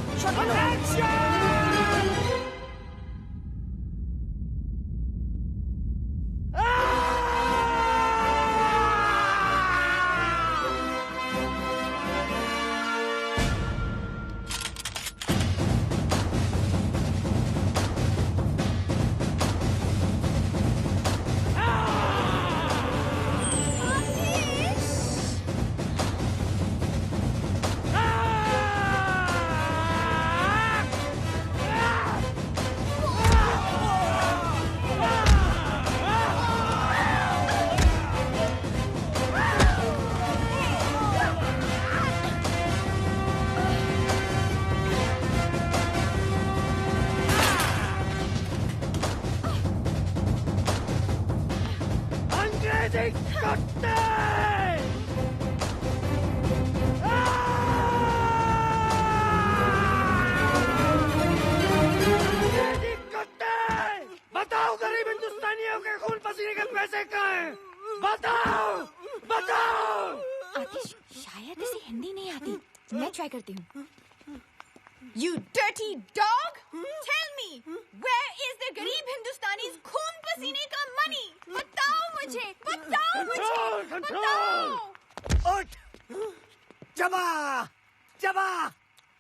बताओ, गरीब हिंदुस्तानियों के खून पसीने के पैसे कहाँ हैं? बताओ। आतिश, शायद इसे हिंदी नहीं आती, मैं ट्राई करती हूँ। You dirty dog! Tell me, where is the गरीब हिंदुस्तानी's खून पसीने का money? बताओ मुझे। उठ! जबा!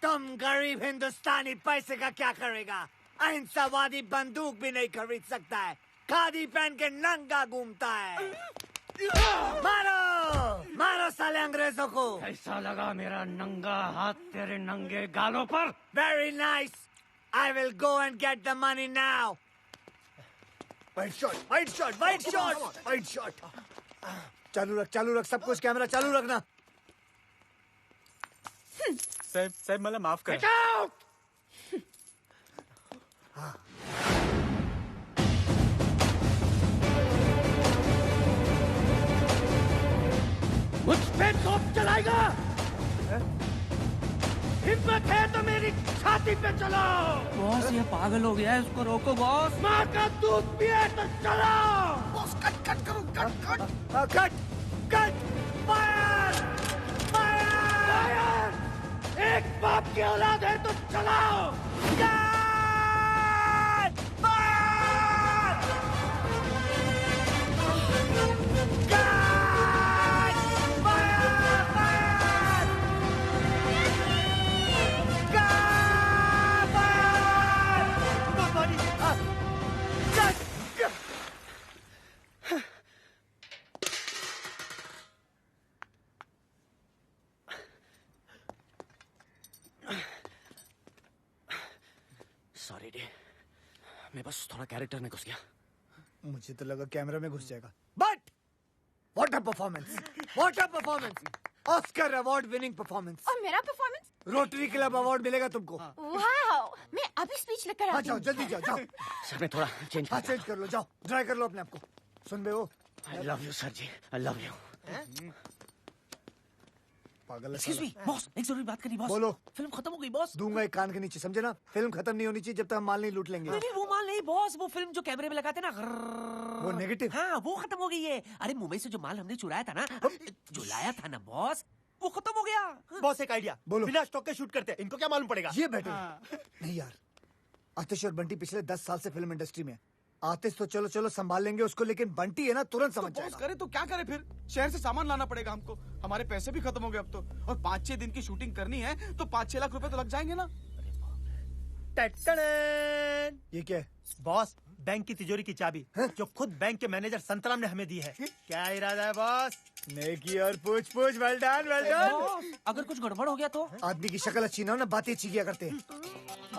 तुम गरीब हिंदुस्तानी पैसे का क्या करेगा? अहिंसावादी बंदूक भी नहीं खरीद सकता है। खादी पहन के नंगा घूमता है। मारो साले अंग्रेजों को। कैसा लगा मेरा नंगा हाथ तेरे नंगे गालों पर? Very nice. I will go and get the money now. Wide shot. चालू रख, सब कुछ कैमरा चालू रखना। साहब मला माफ कर। मुझ पे तोप चलाएगा? हिम्मत है तो मेरी छाती पे चलाओ। बॉस ये पागल हो गया है, उसको रोको बॉस। माँ का दूध पिए तो चलाओ। बॉस कट कट करो, कट फायर फायर। एक बाप की औलाद है तो चलाओ। सॉरी डे, मैं बस थोड़ा कैरेक्टर में घुस गया। मुझे तो लगा कैमरा में घुस जाएगा। But what a performance, what a performance. Oscar award winning performance. और मेरा परफॉर्मेंस? रोटरी क्लब अवार्ड मिलेगा तुमको। वाओ, मैं अभी स्पीच लेकर आती जाओ हूँ। जल्दी जाओ जाओ। सर मैं थोड़ा चेंज चेंज कर लो, जाओ ड्राई कर लो अपने आप को। सुन बे वो, I love you sir ji, I love you. पागल। एक्सक्यूज मी बॉस, एक जरूरी बात करनी बॉस। बोलो। फिल्म खत्म हो गई बॉस। दूंगा एक कान के नीचे, समझे ना? फिल्म खत्म नहीं होनी चाहिए जब तक हम माल नहीं लूट लेंगे। नहीं वो माल नहीं बॉस, वो फिल्म जो कैमरे में लगाते ना, वो नेगेटिव। हाँ वो खत्म हो गई है। अरे मुंबई से जो माल हमने चुराया था ना, जो लाया था ना बॉस, वो खत्म हो गया। बॉस एक आइडिया, बोलो। बिना स्टॉक के शूट करते हैं, इनको क्या मालूम पड़ेगा? ये बेटर नहीं यार, आतिश और बंटी पिछले 10 साल से फिल्म इंडस्ट्री में। आतिश तो चलो चलो संभाल लेंगे उसको, लेकिन बंटी है ना तुरंत समझ बॉस जाएगा। करे तो क्या करे फिर? शहर से सामान लाना पड़ेगा हमको, हमारे पैसे भी खत्म हो गए अब तो। और 5-6 दिन की शूटिंग करनी है तो 5-6 लाख रुपए तो लग जाएंगे ना। ये क्या है? बॉस, बैंक की तिजोरी की चाबी जो खुद बैंक के मैनेजर संतराम ने हमें दी है। क्या इरादा है बॉस? नेकी और पूछ पूछ, वेल डन वेल डन। अगर कुछ गड़बड़ हो गया तो? आदमी की शक्ल अच्छी ना हो ना, बातें अच्छी किया करते हैं।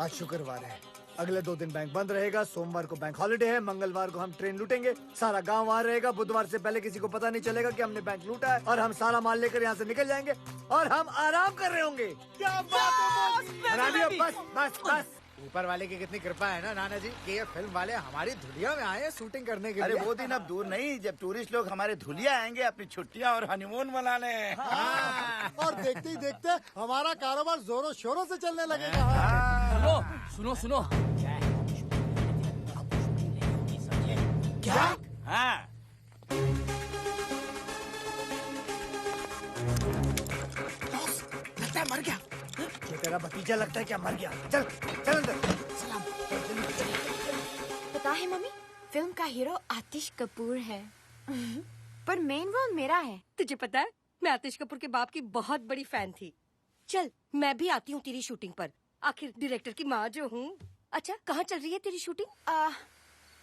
आज शुक्रवार है, अगले 2 दिन बैंक बंद रहेगा। सोमवार को बैंक हॉलिडे है, मंगलवार को हम ट्रेन लूटेंगे, सारा गांव वहाँ रहेगा। बुधवार से पहले किसी को पता नहीं चलेगा कि हमने बैंक लूटा है, और हम सारा माल लेकर यहाँ से निकल जाएंगे और हम आराम कर रहे होंगे। क्या बात है बस बस बस। ऊपर वाले की कितनी कृपा है ना नाना जी कि ये फिल्म वाले हमारी धुलिया में आए हैं शूटिंग करने के लिए। अरे वो दिन अब दूर नहीं जब टूरिस्ट लोग हमारे धुलिया आएंगे अपनी छुट्टियां और हनीमून मनाने। और देखते ही देखते हमारा कारोबार जोरों शोरों से चलने लगेगा। सुनो सुनो सुनो। क्या? हाँ लगता है मर गया। ये तेरा भतीजा लगता है क्या मर गया? चल चल अंदर। पता है मम्मी, फिल्म का हीरो आतिश कपूर है पर मेन रोल मेरा है। तुझे पता है मैं आतिश कपूर के बाप की बहुत बड़ी फैन थी। चल मैं भी आती हूँ तेरी शूटिंग पर, आखिर डायरेक्टर की माँ जो हूँ। अच्छा कहाँ चल रही है तेरी शूटिंग?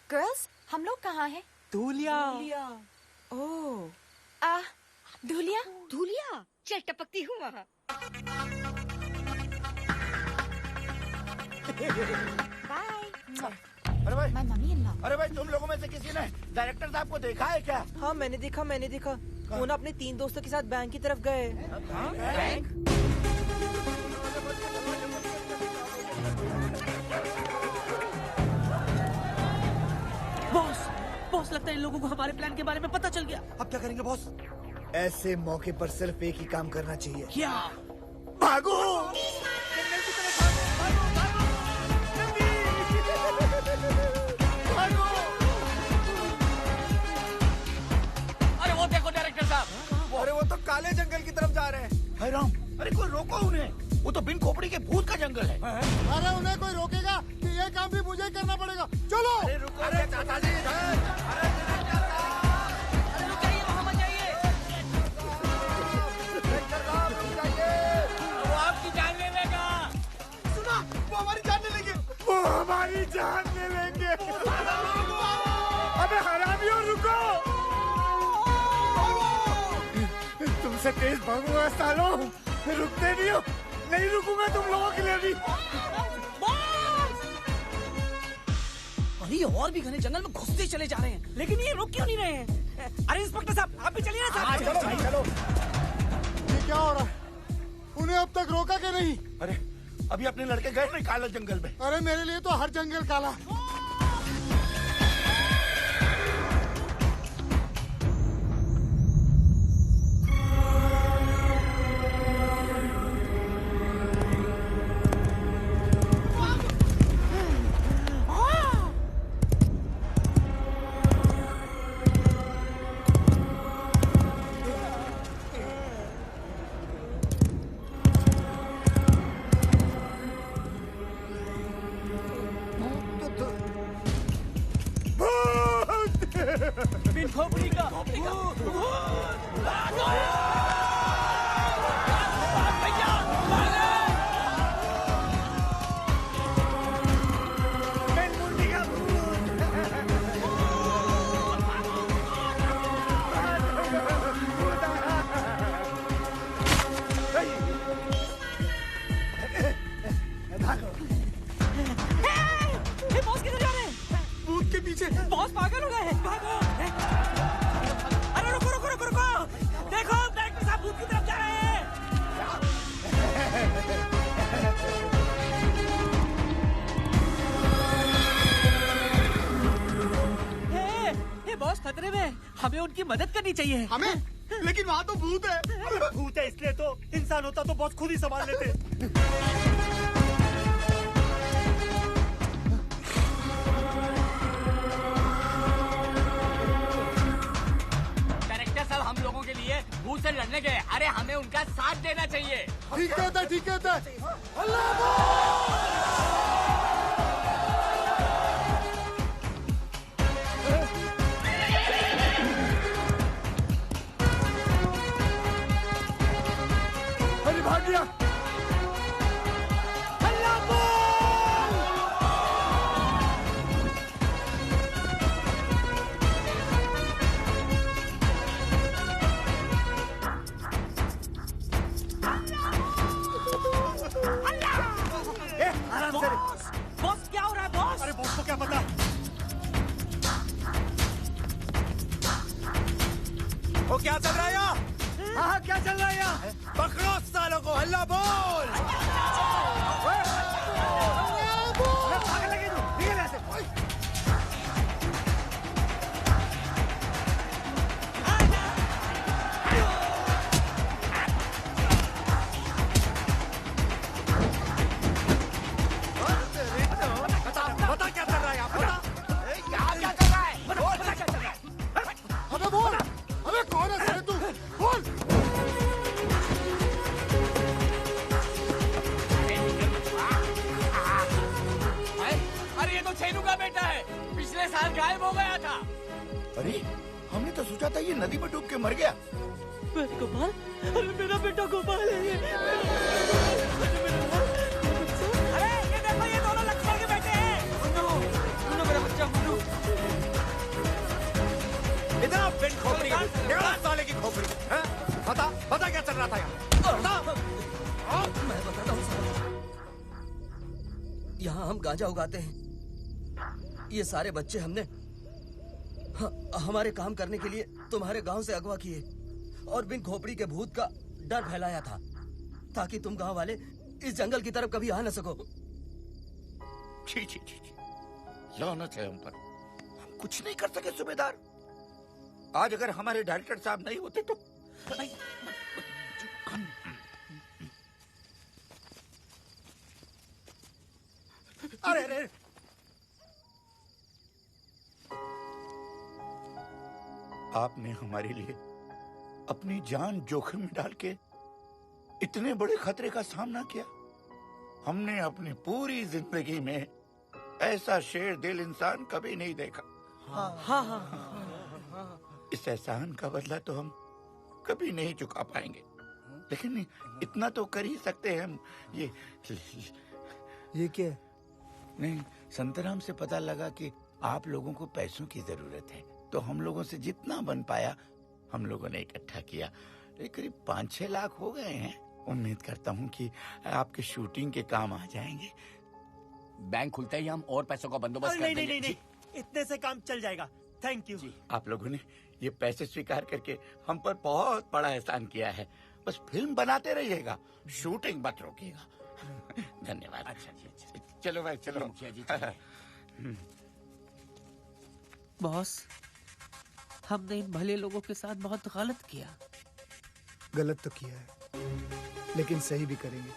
गर्ल्स हम लोग कहाँ हैं? धुलिया। ओह धुलिया। धुलिया चल टपकती हूँ वहाँ। अरे भाई, माय मम्मी इन लॉ। अरे भाई तुम लोगों में से किसी ने डायरेक्टर साहब को देखा है क्या? हाँ मैंने देखा। वो ना अपने 3 दोस्तों के साथ बैंक की तरफ गए। बैंक? बॉस लगता है इन लोगों को हमारे प्लान के बारे में पता चल गया। अब क्या करेंगे बॉस? ऐसे मौके पर सिर्फ एक ही काम करना चाहिए। क्या? भागो। अरे वो देखो डायरेक्टर साहब, अरे वो तो काले जंगल की तरफ जा रहे हैं। हाय राम, अरे कोई रोको उन्हें, वो तो बिन खोपड़ी के भूत का जंगल है। अरे उन्हें कोई रोकेगा कि ये काम भी मुझे ही करना पड़ेगा। चलो। अरे रुको, अरे चाचा जी, वो आपकी जान ले लेगा। सुना, वो हमारी जान ले लेंगे। वो हमारी जान ले लेंगे। अबे हरामियों रुको। तुमसे तेज भागूंगा सालों, रुकते नहीं हो। नहीं रुकूंगा तुम लोगों के लिए भी। अरे और भी घने जंगल में घुसते चले जा रहे हैं, लेकिन ये रुक क्यों नहीं रहे हैं? अरे इंस्पेक्टर साहब आप भी चलिए ना साहब। चलो भाई चलो। ये क्या हो रहा है? उन्हें अब तक रोका के नहीं? अरे अभी अपने लड़के गए ना काले जंगल में। अरे मेरे लिए तो हर जंगल काला। निकलेगा। बॉस किधर जा रहे हैं? भूत के पीछे बॉस पागल हो गए हैं। भागो। अरे रुको रुको रुको रुको, देखो डायरेक्टर साहब भूत की तरफ जा रहे हैं। हे बॉस खतरे में, हमें उनकी मदद करनी चाहिए। हमें? लेकिन वहाँ तो भूत है। भूत है इसलिए तो, इंसान होता तो बॉस खुद ही संभाल लेते। हम लोगों के लिए भूत से लड़ने गए। अरे हमें उनका साथ देना चाहिए। ठीक कहता है, ठीक कहता है। अरे भाग गया। बॉस क्या हो रहा है बॉस? अरे बॉस को क्या पता? वो क्या चल रहा है यहाँ? हाँ क्या चल रहा है यहाँ? पकड़ो सालों को, हल्ला बोल। पागल लगे तू, निकल यहाँ से। बता क्या चल रहा है यहाँ? बता क्या चल रहा है? बोल क्या चल रहा है? अबे बोल, अबे कौन है साले तू? बोल। अरे ये तो छेनू का बेटा है, पिछले साल गायब हो गया था। अरे हमने तो सोचा था ये नदी में डूब के मर गया। गोपाल, अरे मेरा बेटा गोपाल है ये। अरे ये देखो, ये दोनों लक्ष्मण के बेटे हैं। मुन्नू मेरा बच्चा मुन्नू। इधर पेन खोपड़ी, निकाल साले की खोपड़ी। हैं? बता बता क्या चल रहा था यहाँ? बता। मैं बताता हूँ साहब। यहाँ हम गांजा उगाते हैं। ये सारे बच्चे हमने हमारे काम करने के लिए तुम्हारे गांव से अगवा किए और बिन खोपड़ी के भूत का डर फैलाया था ताकि तुम गांव वाले इस जंगल की तरफ कभी आ न सको। छी छी छी, लानत है हम पर। हम कुछ नहीं कर सके सूबेदार। आज अगर हमारे डायरेक्टर साहब नहीं होते तो अरे अरे आपने हमारे लिए अपनी जान जोखिम में डाल के इतने बड़े खतरे का सामना किया। हमने अपनी पूरी जिंदगी में ऐसा शेर दिल इंसान कभी नहीं देखा। इस एहसान का बदला तो हम कभी नहीं चुका पाएंगे, लेकिन इतना तो कर ही सकते हैं हम। ये क्या? नहीं, संतराम से पता लगा कि आप लोगों को पैसों की जरूरत है, तो हम लोगों से जितना बन पाया हम लोगों ने इकट्ठा किया। करीब 5-6 लाख हो गए हैं। उम्मीद करता हूँ कि आपके शूटिंग के काम आ जाएंगे। बैंक खुलते ही हम और पैसों का बंदोबस्त कर देंगे। नहीं, इतने से काम चल जाएगा। थैंक यू जी। आप लोगों ने ये पैसे स्वीकार करके हम पर बहुत बड़ा एहसान किया है। बस फिल्म बनाते रहिएगा, शूटिंग मत रोकिएगा। धन्यवाद। अच्छा, चलो भाई चलो। मुखिया जी बॉस, हमने इन भले लोगों के साथ बहुत गलत किया। गलत तो किया है, लेकिन सही भी करेंगे।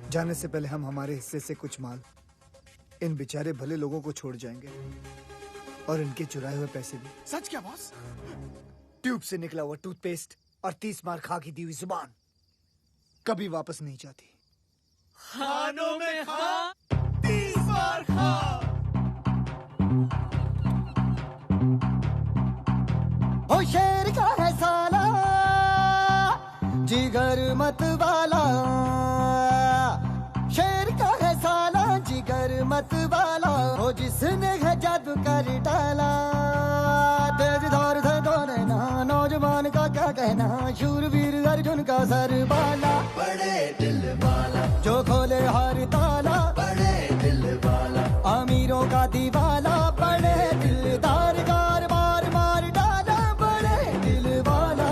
जाने से पहले हम हमारे हिस्से से कुछ माल इन बेचारे भले लोगों को छोड़ जाएंगे और इनके चुराए हुए पैसे भी। सच क्या बॉस? ट्यूब से निकला हुआ टूथपेस्ट और 30 बार खा की दी हुई जुबान कभी वापस नहीं जाती। खानों में खा, 30 बार खा। जिगर मत वाला शेर का है साला, जिगर मत वाला वो जिसने है जादू कर डाला। तेज धार थे दोने ना, नौजवान का क्या कहना, शूरवीर अर्जुन का सर बाला, बड़े दिल वाला जो खोले हर ताला, बड़े दिल वाला अमीरों का दीवाला, बड़े दिलदार कार मार मार डाला, बड़े दिल वाला।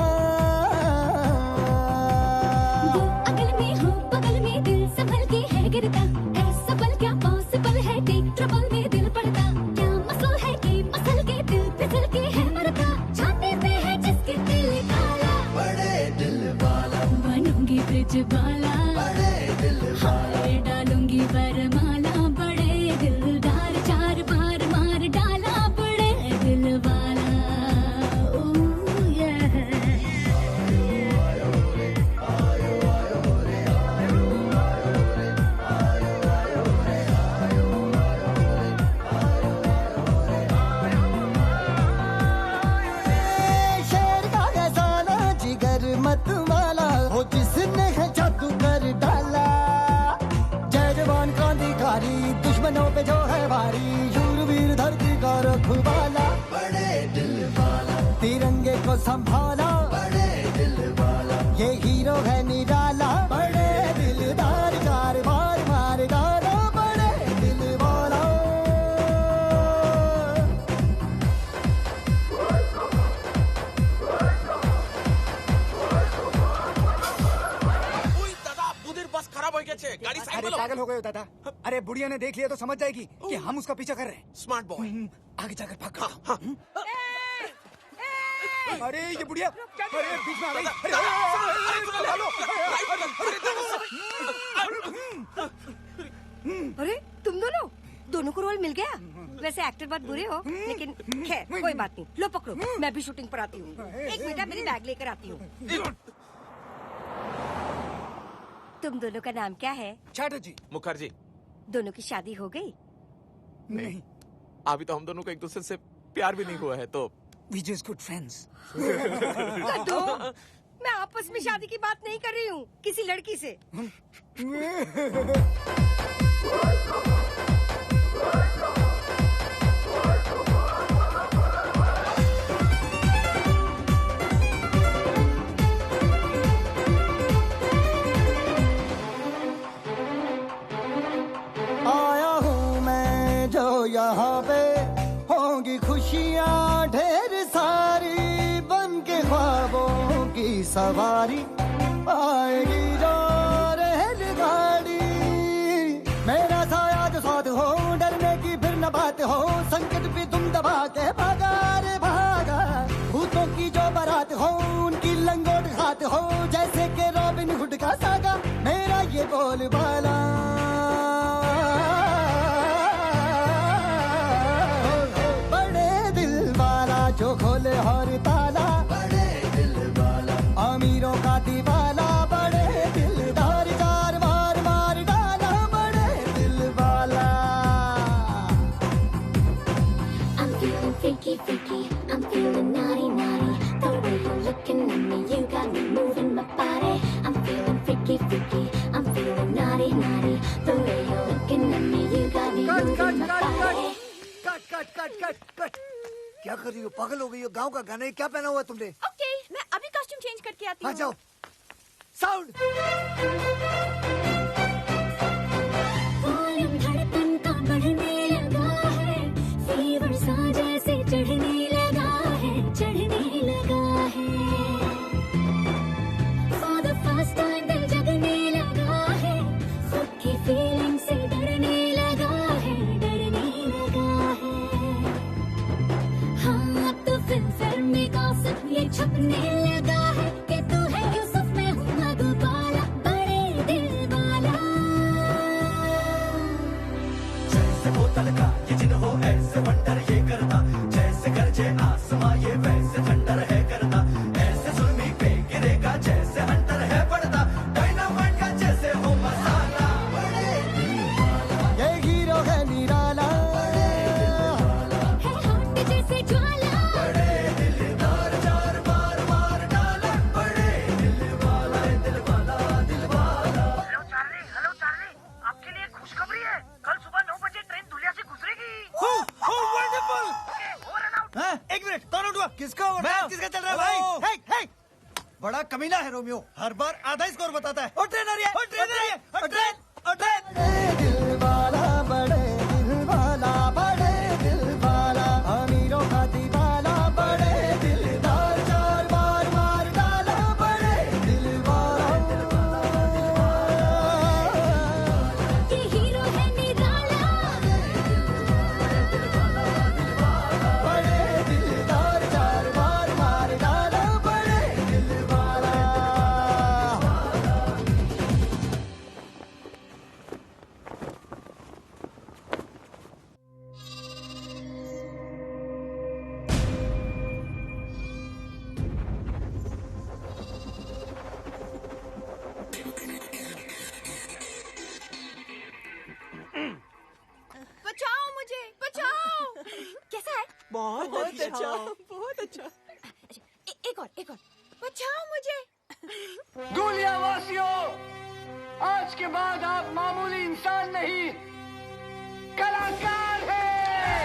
वो अगल में हो बगल में दिल संभल के है गिरता, ऐसा पल क्या पॉसिबल है, टेक ट्रबल में दिल पड़ता, क्या मसल है कि मसल के दिल फिसल के है मरता, छाते पे है जिसके दिल काला, बड़े दिल वाला बनूंगी ब्रिज वाला, बड़े दिल वाला डालूंगी वरमाला, बड़े दिलदार चार बार मार डाला, बड़े दिल वाला। ओह yeah। शेर का है साला, जिगर मत वाला वो जिसने है जादू कर डाला, जय जवान क्रांतिकारी दुश्मनों पे जो है भारी, शूरवीर धरती का रखवाला, बड़े दिल वाला तिरंगे को संभाला, बड़े दिल वाला ये हीरो है निराला, बड़े दिलदार चार बार मार डाला, बड़े दिल वाला। बस खराब हो गया, गाड़ी साइड अरे पागल हो गए हो दादा। अरे बुढ़िया ने देख लिया तो समझ जाएगी कि हम उसका पीछा कर रहे हैं। स्मार्ट बॉय आगे जाकर भाग। अरे ये बुढ़िया, अरे बीच में आ गई। अरे तुम दोनों को रोल मिल गया। वैसे एक्टर बहुत बुरे हो, लेकिन खैर कोई बात नहीं। लो पकड़ो, मैं भी शूटिंग पर आती हूँ। एक मिनट, मेरी बैग लेकर आती हूँ। तुम दोनों का नाम क्या है? चैटर्जी। मुखर्जी। दोनों की शादी हो गई? नहीं, अभी तो हम दोनों को एक दूसरे से प्यार भी नहीं हुआ है, तो We just good friends। मैं आपस में शादी की बात नहीं कर रही हूँ, किसी लड़की से। आया हूँ मैं जो यहाँ पे, होंगी खुशियाँ ढेर सारी, बन के ख्वाबों की सवारी, आएगी जो रेलगाड़ी। मेरा साया जो साथ हो, डरने की फिर न बात हो, संकट भी तुम दबा के भागा रे भागा। भूतों की जो बारात हो, उनकी लंगोट खाते हो, जैसे के रॉबिन हुड का सागा। मेरा ये बोलबाला जो खोले हर ताला, बड़े दिल वाला अमीरों का दीवाला, बड़े दिलदार चार बार मार डाला, बड़े दिल वाला। I'm feeling freaky, freaky, I'm feeling naughty, naughty, the way you're looking at me, you got me moving my body. I'm feeling freaky, freaky, I'm feeling naughty, naughty, the way you're looking at me, you got me moving my body. Cut. क्या कर रही हो? पागल हो गई हो? गांव का गाना है, क्या पहना हुआ तुमने? ओके, मैं अभी कॉस्ट्यूम चेंज करके आती हूँ। आ जाओ। साउंड। वॉल्यूम धड़कन का बढ़ने लगा है, फीवर सा जैसे चढ़ने लगा है, चढ़ने लगा है। For the first time दिल जगने लगा है, खुद की फीलिंग से डरने लगा है, डरने लगा है। हाँ अब तो फिल्म में गॉसिप ये छपने लगा है कि तू है यूसुफ, मैं हूँ मधुबाला, बड़े दिल वाला। कमीना है रोमियो, हर बार आधा ही स्कोर बताता है। और ट्रेनर ये, और ट्रेनर ये, और ट्रेन, और ट्रेन। दिल वाला बड़े दिल वाला, बड़े दिल वाला, अमीरों का दीवाना, बड़े दिलदार, चार बार मार डाला, बड़े दिल वाला। ये हीरो है निराला, बड़े दिलदार, चार बार मार डाला, बड़े दिल वाला। बचाओ मुझे, बचाओ। कैसा है? बहुत अच्छा, बहुत अच्छा। एक और बचाओ मुझे। दूलिया वासियों, आज के बाद आप मामूली इंसान नहीं, कलाकार हैं।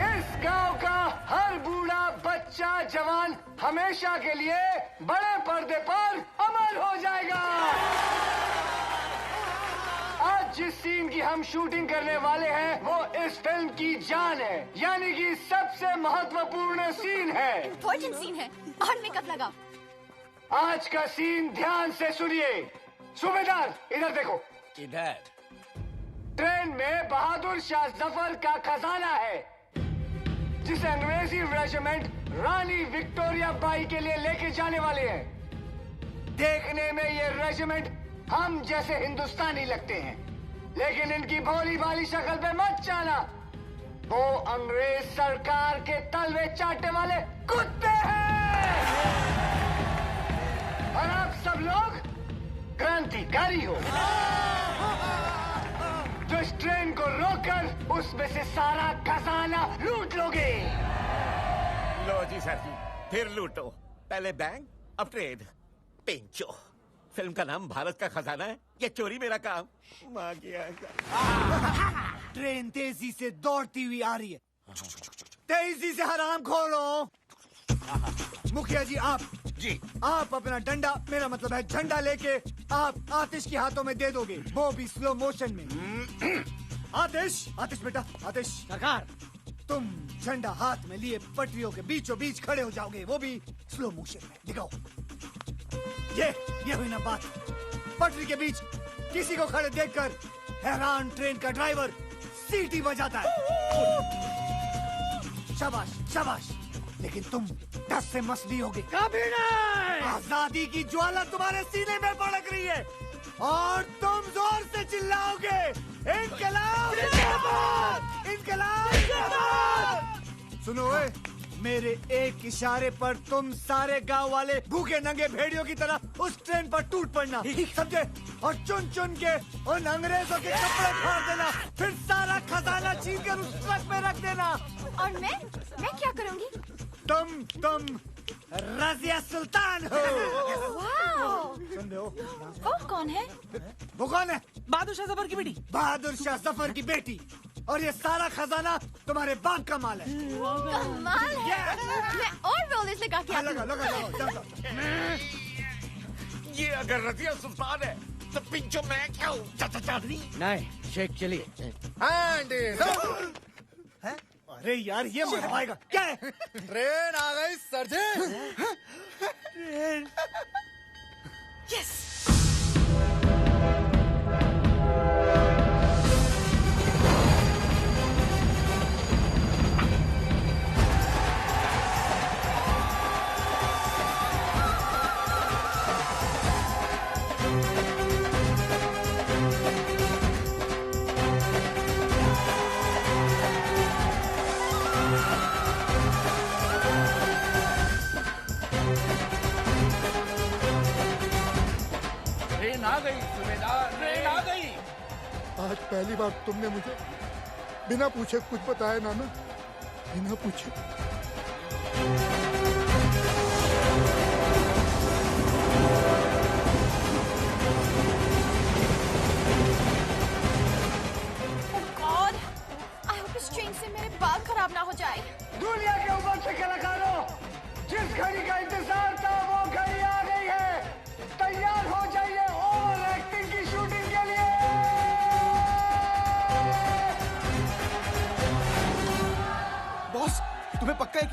इस गांव का हर बूढ़ा बच्चा जवान हमेशा के लिए बड़े पर्दे पर अमर हो जाएगा। आज जिस सीन की हम शूटिंग करने वाले हैं वो इस फिल्म की जान है, यानी कि सबसे महत्वपूर्ण सीन है। इम्पोर्टेंट सीन है और मेकअप लगाओ। आज का सीन ध्यान से सुनिए। सूबेदार इधर देखो। इधर ट्रेन में बहादुर शाह जफर का खजाना है, जिसे अंग्रेजी रेजिमेंट रानी विक्टोरिया बाई के लिए लेके जाने वाले हैं। देखने में ये रेजिमेंट हम जैसे हिंदुस्तानी लगते हैं, लेकिन इनकी भोली भाली शक्ल पे मत जाना, वो अंग्रेज सरकार के तलवे चाटने वाले कुत्ते हैं। और आप सब लोग क्रांतिकारी हो, जो इस ट्रेन को रोककर उसमें से सारा खजाना लूट लोगे। लो जी सर जी, फिर लूटो। पहले बैंक, अब ट्रेड। पेंचो, फिल्म का नाम भारत का खजाना है, ये चोरी मेरा काम। माँ की आज्ञा। ट्रेन तेजी से दौड़ती हुई आ रही है, तेजी से हराम खोलो। मुखिया जी आप अपना डंडा, मेरा मतलब है झंडा लेके आप आतिश के हाथों में दे दोगे, वो भी स्लो मोशन में। आतिश बेटा, आतिश सरकार, तुम झंडा हाथ में लिए पटरियों के बीचों बीच खड़े हो जाओगे, वो भी स्लो मोशन में। दिखाओ। ये हुई ना बात। पटरी के बीच किसी को खड़े देखकर हैरान ट्रेन का ड्राइवर सीटी बजाता है। शाबाश, लेकिन तुम 10 से मसली होगे। कभी नहीं। आजादी की ज्वाला तुम्हारे सीने में भड़क रही है और तुम जोर से चिल्लाओगे, इनकलाब जिंदाबाद, इनकलाब जिंदाबाद। सुनो मेरे एक इशारे पर तुम सारे गांव वाले भूखे नंगे भेड़ियों की तरह उस ट्रेन पर टूट पड़ना, समझे? और चुन चुन के उन अंग्रेजों के कपड़े फाड़ देना, फिर सारा खजाना छीन कर उस ट्रक में रख देना। और मैं क्या करूंगी? तुम रजिया सुल्तान हो। सुन रहे हो? वो कौन है? वो कौन है? बहादुर शाह जफर की बेटी। बहादुर शाह जफर की बेटी। और ये सारा खजाना तुम्हारे बाप का माल है। कमाल है। मैं और रोलेस लगा के आती हूँ। लगा। ये अगर रजिया सुल्तान है तो पिंचो मैं क्या हूँ? चादरी नहीं, शेख चलिए। अरे यार ये मर पाएगा क्या है? ट्रेन आ गई सरजी। ट्रेन। यस। आज पहली बार तुमने मुझे बिना पूछे कुछ बताया नाना, बिना पूछे। गॉड, आई होप इस ट्रेन से मेरे बाल खराब ना हो जाए। दुनिया के ऊपर से कलाकारों, जिस घड़ी का इंतजार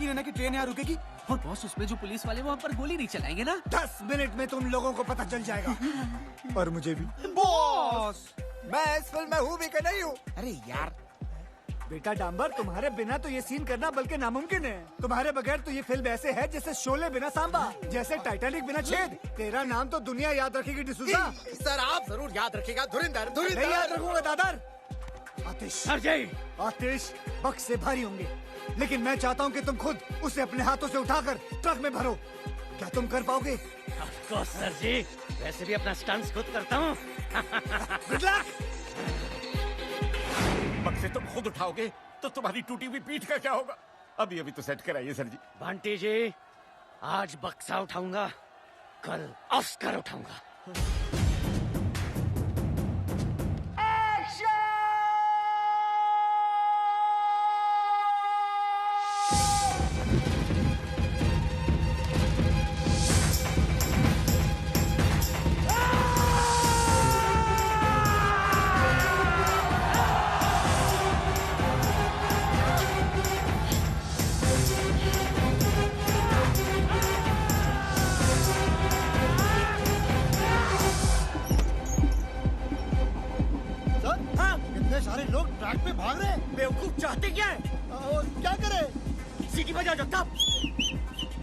यकीन है ना कि ट्रेन यहाँ रुकेगी? और बॉस उसमें जो पुलिस वाले वहाँ पर गोली नहीं चलाएंगे ना? 10 मिनट में तुम लोगों को पता चल जाएगा। और मुझे भी। बॉस, मैं इस फिल्म में हूँ भी कि नहीं हूँ? अरे यार बेटा डांबर, तुम्हारे बिना तो ये सीन करना बल्कि नामुमकिन है। तुम्हारे बगैर तो ये फिल्म ऐसे है जैसे शोले बिना सांबा, जैसे टाइटैनिक बिना छेद। तेरा नाम तो दुनिया याद रखेगी डिसूजा। सर आप जरूर याद रखिएगा। धुरिंदर नहीं याद रखूंगा दादर। आतिश अजय, आतिश बक्स से भारी होंगे, लेकिन मैं चाहता हूँ कि तुम खुद उसे अपने हाथों से उठाकर ट्रक में भरो। क्या तुम कर पाओगे? सर जी, वैसे भी अपना स्टंट्स खुद करता हूँ। Good luck. बक्से तुम खुद उठाओगे तो तुम्हारी टूटी हुई पीठ का क्या होगा? अभी अभी तो सेट कराइए सर जी। बंटी जी, आज बक्सा उठाऊंगा, कल ऑस्कर उठाऊंगा। सारे लोग ट्रैक पे भाग रहे हैं। बेवकूफ चाहते क्या है? क्या करे? सीटी बजाओ जगताप।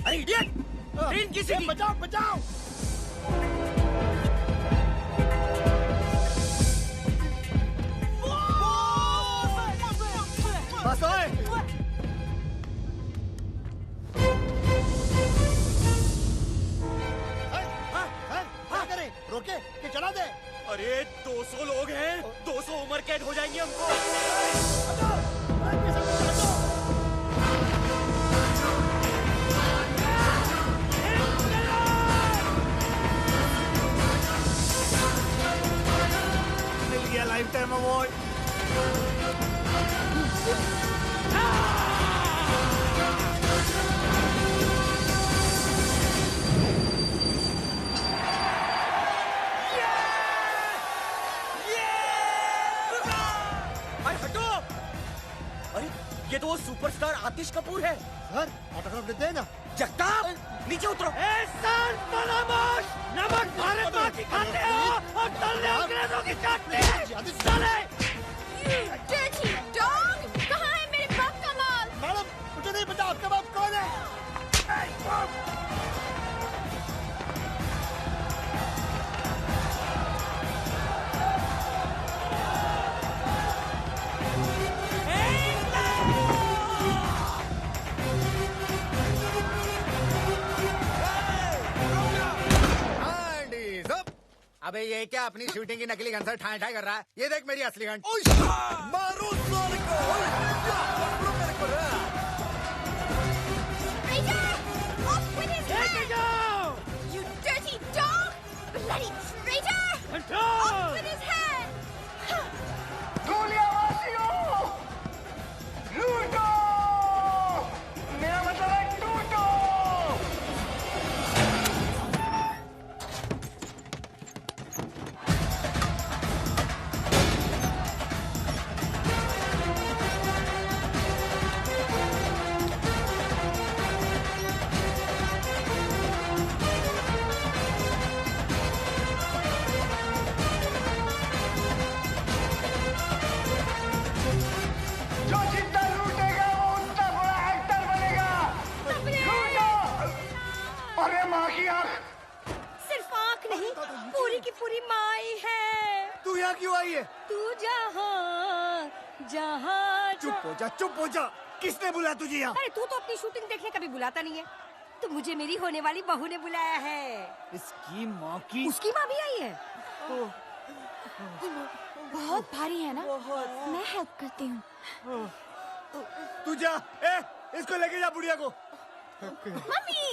अरे इडियट, ट्रेन की सीटी बचाओ बचाओ। बस ओए। क्या करे? रोके कि चला दे? अरे 200 लोग हैं, 200 उम्र कैद हो जाएंगे हमको। मिल गया लाइफ टाइम अवार्ड। ये तो वो सुपरस्टार आतिश कपूर है। सर ऑटोग्राफ देते हैं ना? जगताप, नीचे उतरो। नमक भारत माँ की खाते हो और तलने अंग्रेजों की चाटते हैं। चले। Dirty dog! कहाँ है मेरे बाप का माल? मैडम मुझे नहीं पता आपका बाप कौन है। अबे ये क्या अपनी शूटिंग की नकली गन से ठाए ठाए कर रहा है? ये देख मेरी असली गन। मारो साले को। You dirty dog! Bloody traitor! Off with his head! दुनियावासियों, लूटो! मेरा मतलब है टूटो! जो जितना लूटेगा वो उतना बड़ा एक्टर बनेगा। लूटो! अरे माँ की आँख। सिर्फ आँख नहीं, पूरी की पूरी माई है। तू यहाँ क्यों आई है? तू जहाँ जहाँ चुप हो जा। किसने बुलाया तुझे यहाँ? अरे तू तो अपनी शूटिंग देखने कभी बुलाता नहीं है, तो मुझे मेरी होने वाली बहू ने बुलाया है। इसकी माँ की। उसकी माँ भी आई है। बहुत भारी है ना? मैं हेल्प करती हूँ। तू जा, इसको लेके जा बुढ़िया को। मम्मी,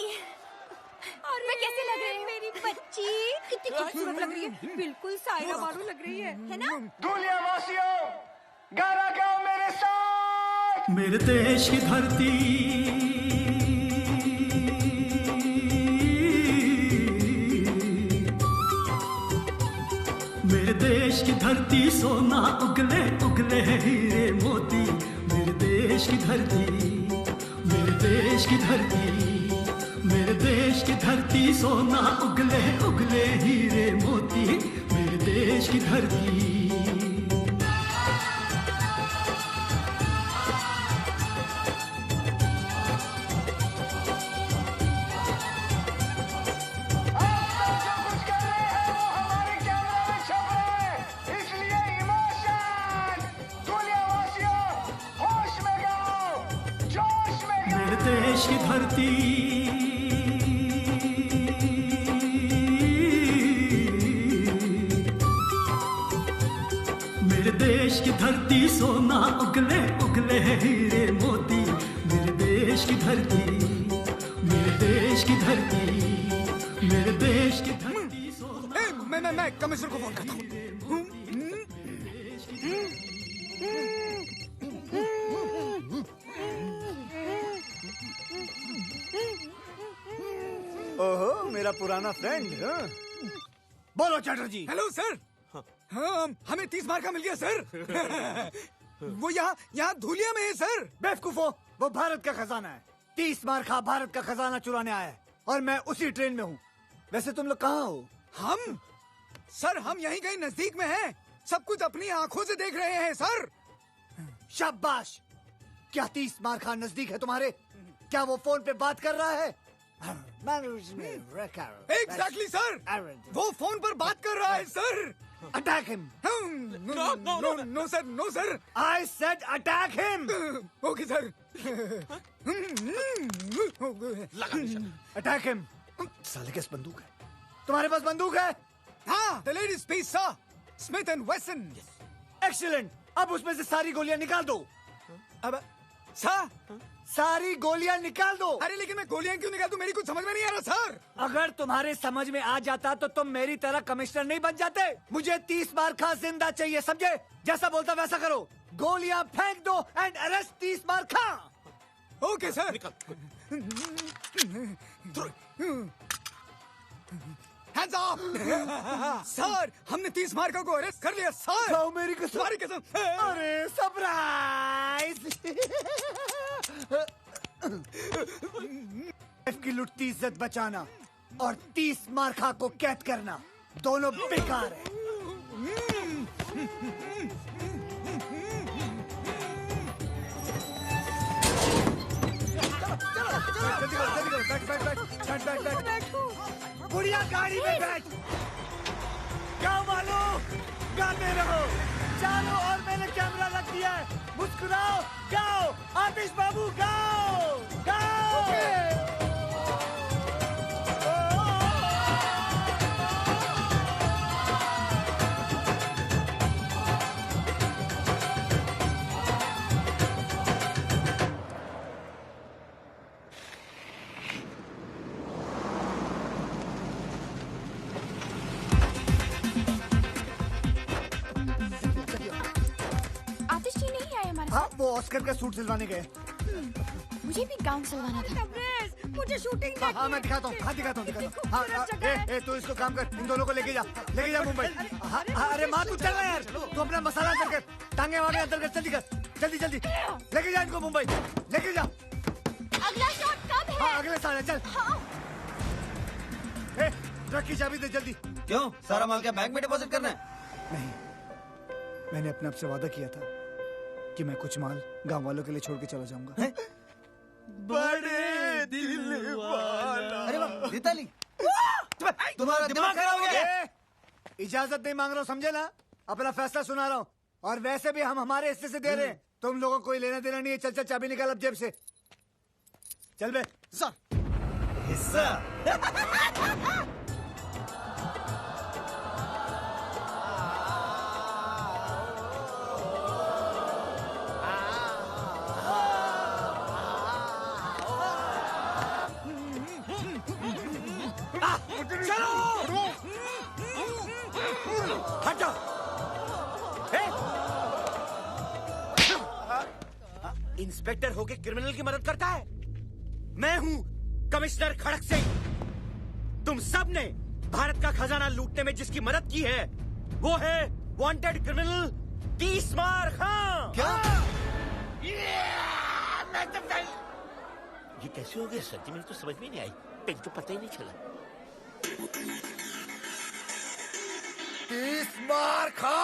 और मैं कैसे लग रही है मेरी बच्ची? कितनी खूबसूरत लग रही है, बिल्कुल सायरा बानू लग रही है ना? दुनियावासियों, गाना गाओ मेरे साथ। मेरे देश की धरती मेरे देश की धरती सोना उगले उगले हीरे मोती। मेरे देश की धरती मेरे देश की धरती, मेरे देश की धरती, सोना उगले उगले हीरे मोती, मेरे देश की धरती। देश की धरती, मेरे देश की धरती, सोना उगले उगले हीरे मोती, मेरे देश की धरती, मेरे देश की धरती, मेरे देश की धरती, सोना। मैं कमिश्नर को फोन करता हूँ। ओहो, मेरा पुराना फ्रेंड। बोलो चैटर्जी। Hello sir. हाँ, हमें 30 मार्का मिल गया सर। वो यहाँ धूलिया में है सर। बेवकूफो, वो भारत का खजाना है। 30 मार्का भारत का खजाना चुराने आया है और मैं उसी ट्रेन में हूँ। वैसे तुम लोग कहाँ हो? हम सर, हम यहीं कहीं नजदीक में हैं। सब कुछ अपनी आंखों से देख रहे हैं सर। शाबाश। क्या 30 मार्का नजदीक है तुम्हारे? क्या वो फोन पे बात कर रहा है? एग्जैक्टली सर, वो फोन पर बात कर रहा है sir. Attack him. No sir, no sir. I said attack him. Okay sir. Attack him. साले के पास बंदूक है। तुम्हारे पास बंदूक है? हाँ, the ladies piece sir, Smith and Wesson. Excellent. अब उसमें से सारी गोलियां निकाल दो। अब सर, सारी गोलियां निकाल दो। अरे लेकिन मैं गोलियां क्यों निकाल दूं? मेरी कुछ समझ में नहीं आ रहा सर। अगर तुम्हारे समझ में आ जाता तो तुम मेरी तरह कमिश्नर नहीं बन जाते। मुझे 30 मार्का जिंदा चाहिए, समझे? जैसा बोलता वैसा करो। गोलियां फेंक दो एंड अरेस्ट 30 मार्का। Okay sir. Hands up. Sir, हमने 30 मार्का को अरेस्ट कर लिया सर। खाओ मेरी कसम। तुम्हारी कसम। अरे सरप्राइज। की लुटती इज्जत बचाना और 30 मार्का को कैद करना दोनों बेकार है। बुढ़िया गाड़ी में बैठ। गाओ वालों, गाते रहो। चारों और मैंने कैमरा रख दिया है। मुस्कुराओ, गाओ। आतिश बाबू गाओ, गाओ। हाँ, वो ऑस्कर का सूट सिलवाने गए। मुझे भी गाउन सिलवाना था। मुझे शूटिंग हाँ, हाँ मैं दिखाता हूँ। हाँ दिखाता हूँ। हाँ, तू इसको काम कर, इन दोनों को लेके जा मुंबई। अरे माँ तू चल ना यार, तू अपना मसाला अंदर कर, टांगे वागे अंदर कर, जल्दी कर, जल्दी जल्दी लेके जा इनको मुंबई, लेके जा। अगला शॉट कब है? हाँ, अगले साल है, चल। ट्रक की चाबी दे जल्दी। क्यों, सारा माल क्या बैंक में डिपॉजिट करना है? नहीं, मैंने अपने आप से वादा किया था कि मैं कुछ माल गांव वालों के लिए छोड़ के चला जाऊंगा। बड़े दिल वाला। अरे वाह, रिताली, तुम्हारा दिमाग खराब हो गया। इजाजत नहीं मांग रहा हूँ, समझे ना? अपना फैसला सुना रहा हूँ। और वैसे भी हम हमारे हिस्से से दे रहे हैं, तुम लोगों को कोई लेना देना नहीं है। चल चल, चाबी निकाल अब जेब से। चल बे। हिस्सा। हट जाओ। इंस्पेक्टर होके क्रिमिनल की मदद करता है? मैं हूँ कमिश्नर खड़क सिंह। तुम सब ने भारत का खजाना लूटने में जिसकी मदद की है वो है वांटेड क्रिमिनल 30 मार खां। क्या? ये कैसे हो गया सर जी? मुझे तो समझ में नहीं आई, पेन तो पता ही नहीं चला। 30 मार खा।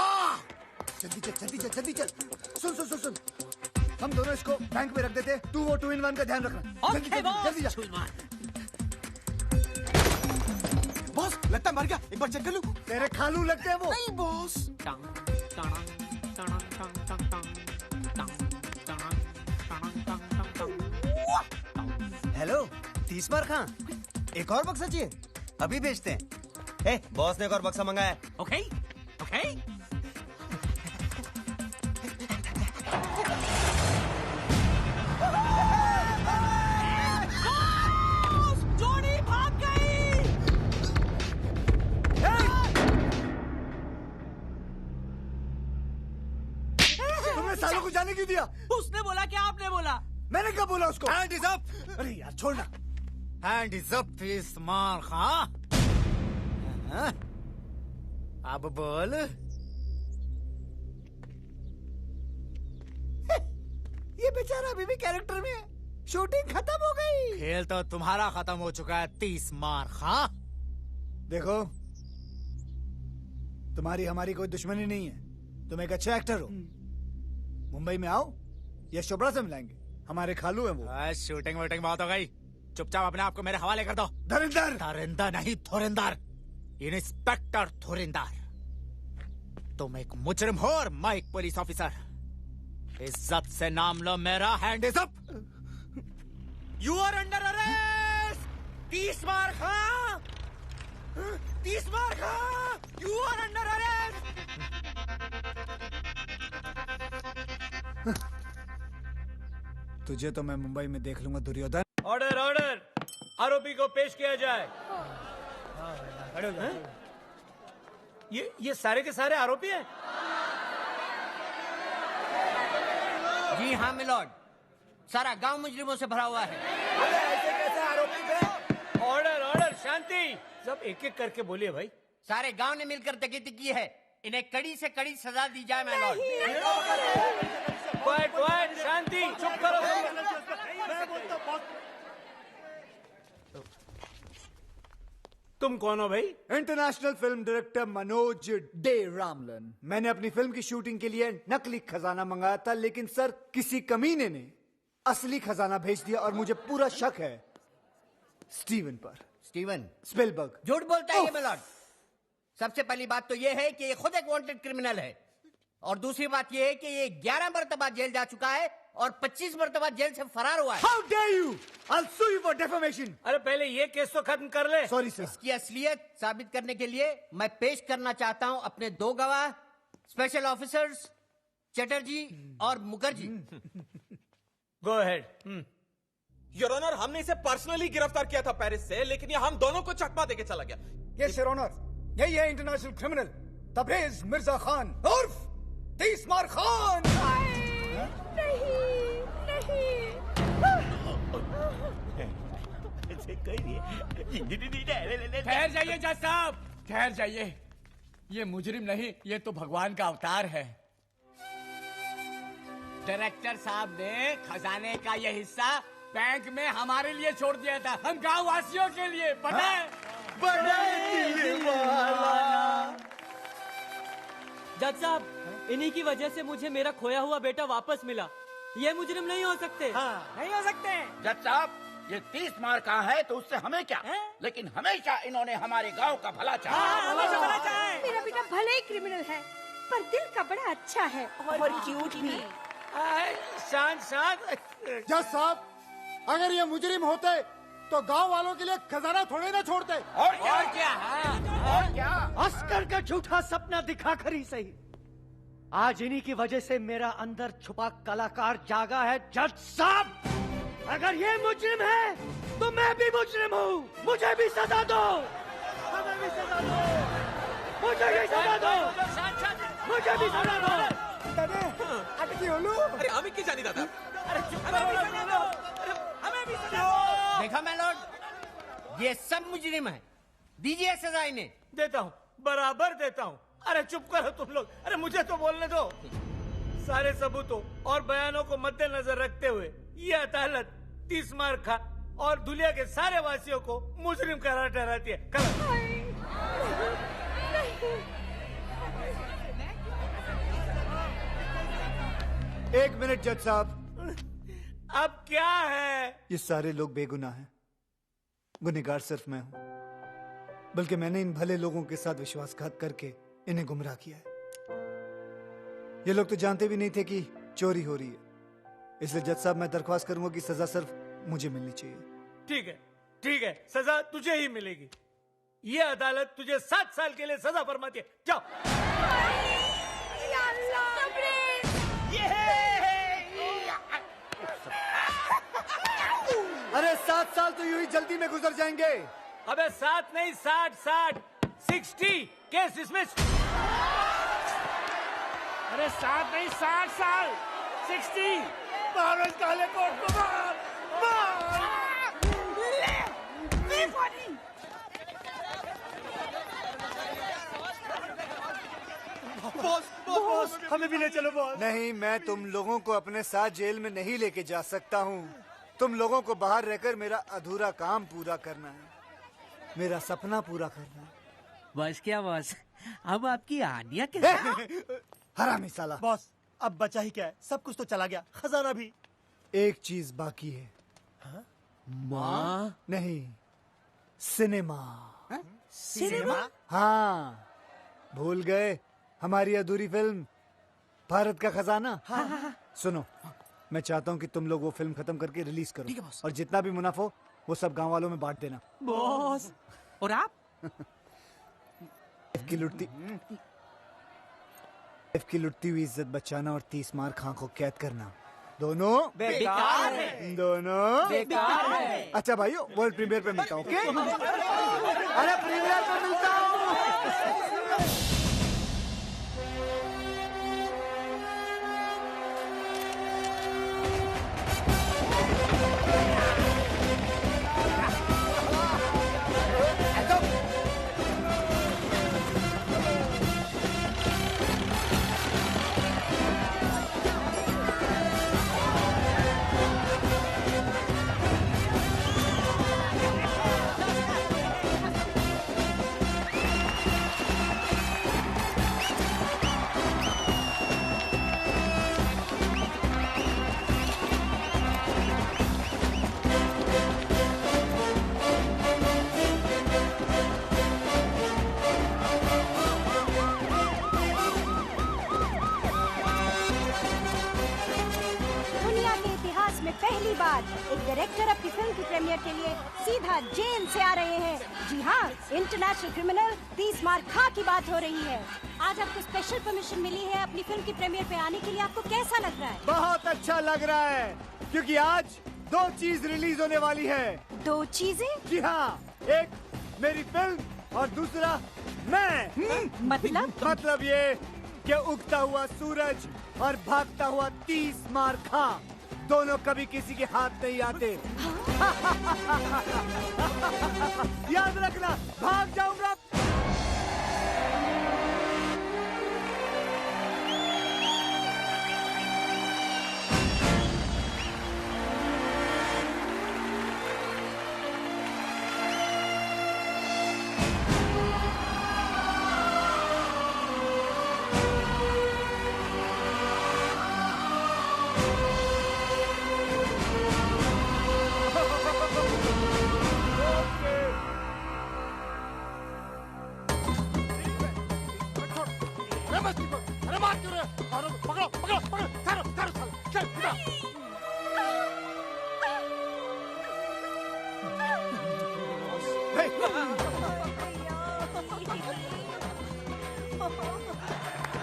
जल्दी चल, जल्दी चल, जल्दी चल। सुन सुन सुन सुन, हम दोनों इसको बैंक में रख देते, तू वो 2 in 1 का ध्यान रखना। जल्दी जल्दी जल्दी जा। बॉस लगता है मर गया, एक बार चेक कर लूं। तेरे खालू लगते हैं वो। नहीं बॉस। हेलो 30 बार खां, एक और बक्सा चाहिए? अभी भेजते हैं। बॉस ने एक और बक्सा मंगाया है। Okay okay. जोड़ी भाग गई। तुमने सालों को जाने क्यों दिया? उसने बोला कि आपने बोला? मैंने कब बोला उसको? Hand is up. अरे यार छोड़ना। हैंड इज अप 30 मार खा। अब बोल। ये बेचारा अभी भी कैरेक्टर में है। शूटिंग खत्म हो गई। खेल तो तुम्हारा खत्म हो चुका है 30 मार खा। देखो, तुम्हारी हमारी कोई दुश्मनी नहीं है। तुम एक अच्छे एक्टर हो। मुंबई में आओ, यश चोपड़ा से मिलाएंगे। हमारे खालू हैं वो। शूटिंग वूटिंग बहुत हो गई, चुपचाप अपने आप को मेरे हवाले कर दो। धुरिंदर। धुरिंदर नहीं, धुरिंदर। इंस्पेक्टर धुरिंदर। तुम एक मुजरिम हो और मैं एक पुलिस ऑफिसर। इज्जत से नाम लो मेरा। Hand is up. You are under arrest. 30 मार खा। 30 मार खा। You are under arrest. तुझे तो मैं मुंबई में देख लूंगा दुर्योधन। ऑर्डर ऑर्डर, आरोपी को पेश किया जाए। ये सारे के सारे आरोपी हैं? जी हाँ मिलॉर्ड, सारा गांव मुजरिमों से भरा हुआ है। ऐसे कैसे आरोपी थे? ऑर्डर ऑर्डर, शांति। सब एक एक करके बोलिए भाई। सारे गांव ने मिलकर डकैती की है, इन्हें कड़ी से कड़ी सजा दी जाए मिलॉर्ड। क्वाइट क्वाइट, शांति, चुप करो। तुम कौन हो भाई? International film director Manoj De Ramlan. मैंने अपनी फिल्म की शूटिंग के लिए नकली खजाना मंगाया था, लेकिन सर किसी कमीने ने असली खजाना भेज दिया और मुझे पूरा शक है स्टीवन पर। Steven Spielberg. झूठ बोलता है ये मिलॉर्ड। सबसे पहली बात तो ये है कि ये खुद एक वांटेड क्रिमिनल है, और दूसरी बात ये है कि ये 11 मरतबा जेल जा चुका है और 25 मरतबा जेल से फरार हुआ है। How dare you? I'll sue you for defamation. अरे पहले ये केस तो खत्म कर ले। Sorry sir. इसकी असलियत साबित करने के लिए मैं पेश करना चाहता हूं अपने 2 गवाह, स्पेशल ऑफिसर्स चटर्जी और Mukherjee. Go ahead. Your honour, हमने इसे पर्सनली गिरफ्तार किया था पेरिस से, लेकिन ये हम दोनों को चकमा देके चला गया। यस योर ऑनर, यही है इंटरनेशनल क्रिमिनल तबरेज मिर्जा खान उर्फ 30 मार खान। ठहर जाइए जज साहब, ठहर जाइए। ये मुजरिम नहीं, ये तो भगवान का अवतार है। डायरेक्टर साहब ने खजाने का ये हिस्सा बैंक में हमारे लिए छोड़ दिया था, हम गांव वासियों के लिए। पता है? जज साहब, इन्हीं की वजह से मुझे मेरा खोया हुआ बेटा वापस मिला। ये मुजरिम नहीं हो सकते। नहीं हो सकते। जज साहब, ये 30 मार का है तो उससे हमें क्या, लेकिन हमेशा इन्होंने हमारे गांव का भला चाहा। मेरा बेटा भले ही क्रिमिनल है, पर दिल का बड़ा अच्छा है और क्यूट भी। शांत शांत। जज साहब, अगर ये मुजरिम होते तो गांव वालों के लिए खजाना थोड़े ना छोड़ते। और क्या? और क्या? अस्कर का झूठा सपना दिखाकर ही सही, आज इन्हीं की वजह से मेरा अंदर छुपा कलाकार जागा है। जज साहब, अगर ये मुजरिम है तो मैं भी मुजरिम हूँ। मुझे भी सजा दो, मुझे भी सजा दो, मुझे भी सजा दो, मुझे भी सजा दो। अरे हमें की जानी दादा। देखा मैलॉर्ड, ये सब मुजरिम है, दीजिए सजा इन्हें। देता हूँ, बराबर देता हूँ। अरे चुप करो तुम लोग, अरे मुझे तो बोलने दो। सारे सबूतों और बयानों को मद्देनजर रखते हुए ये अदालत 30 मार खा और दुनिया के सारे वासियों को मुजरिम करार ठहराती है। एक मिनट जज साहब। अब क्या है? ये सारे लोग बेगुनाह हैं, गुनहगार सिर्फ मैं हूं। बल्कि मैंने इन भले लोगों के साथ विश्वासघात करके इन्हें गुमराह किया है। ये लोग तो जानते भी नहीं थे कि चोरी हो रही है। इसलिए जज साहब मैं दरख्वास्त करूंगा कि सजा सिर्फ मुझे मिलनी चाहिए। ठीक है, सजा तुझे ही मिलेगी। ये अदालत तुझे 7 साल के लिए सजा फरमाती है। जाओ। अरे 7 साल तो यूं ही जल्दी में गुजर जाएंगे। अबे 7 नहीं 60 केस डिसमिस। अरे 7 नहीं 60 साल 60। मारो इस काले कोट को, मार। बॉस, हमें भी ले चलो बॉस। नहीं, मैं तुम लोगों को अपने साथ जेल में नहीं लेके जा सकता हूँ। तुम लोगों को बाहर रहकर मेरा अधूरा काम पूरा करना है, मेरा सपना पूरा करना है। बस क्या बॉस, अब आपकी आनिया कैसे? हरामी साला। बॉस, अब बचा ही क्या है, सब कुछ तो चला गया, खजाना भी। एक चीज बाकी है। माँ? नहीं, सिनेमा। सिनेमा? हाँ, भूल गए हमारी अधूरी फिल्म भारत का खजाना। हाँ। सुनो, मैं चाहता हूँ कि तुम लोग वो फिल्म खत्म करके रिलीज करो, और जितना भी मुनाफा हो वो सब गांव वालों में बांट देना। बॉस, और आप? की लुटती हुई इज्जत बचाना और 30 मार खां को कैद करना, दोनों बेकार है। दोनों बेकार है। अच्छा भाइयों, वर्ल्ड प्रीमियर पे मिलता हूँ। ओके? अरे प्रीमियर पे मिलता हूँ। पहली बार एक डायरेक्टर अपनी फिल्म की प्रीमियर के लिए सीधा जेल से आ रहे हैं। जी हाँ, इंटरनेशनल क्रिमिनल 30 मार खां की बात हो रही है। आज आपको स्पेशल परमिशन मिली है अपनी फिल्म की प्रीमियर पे आने के लिए। आपको कैसा लग रहा है? बहुत अच्छा लग रहा है, क्योंकि आज 2 चीज रिलीज होने वाली है। 2 चीजें? जी हाँ, एक मेरी फिल्म और दूसरा मैं। मतलब ये कि उगता हुआ सूरज और भागता हुआ 30 मार खां दोनों कभी किसी के हाथ नहीं आते। याद रखना, भाग जाऊंगा।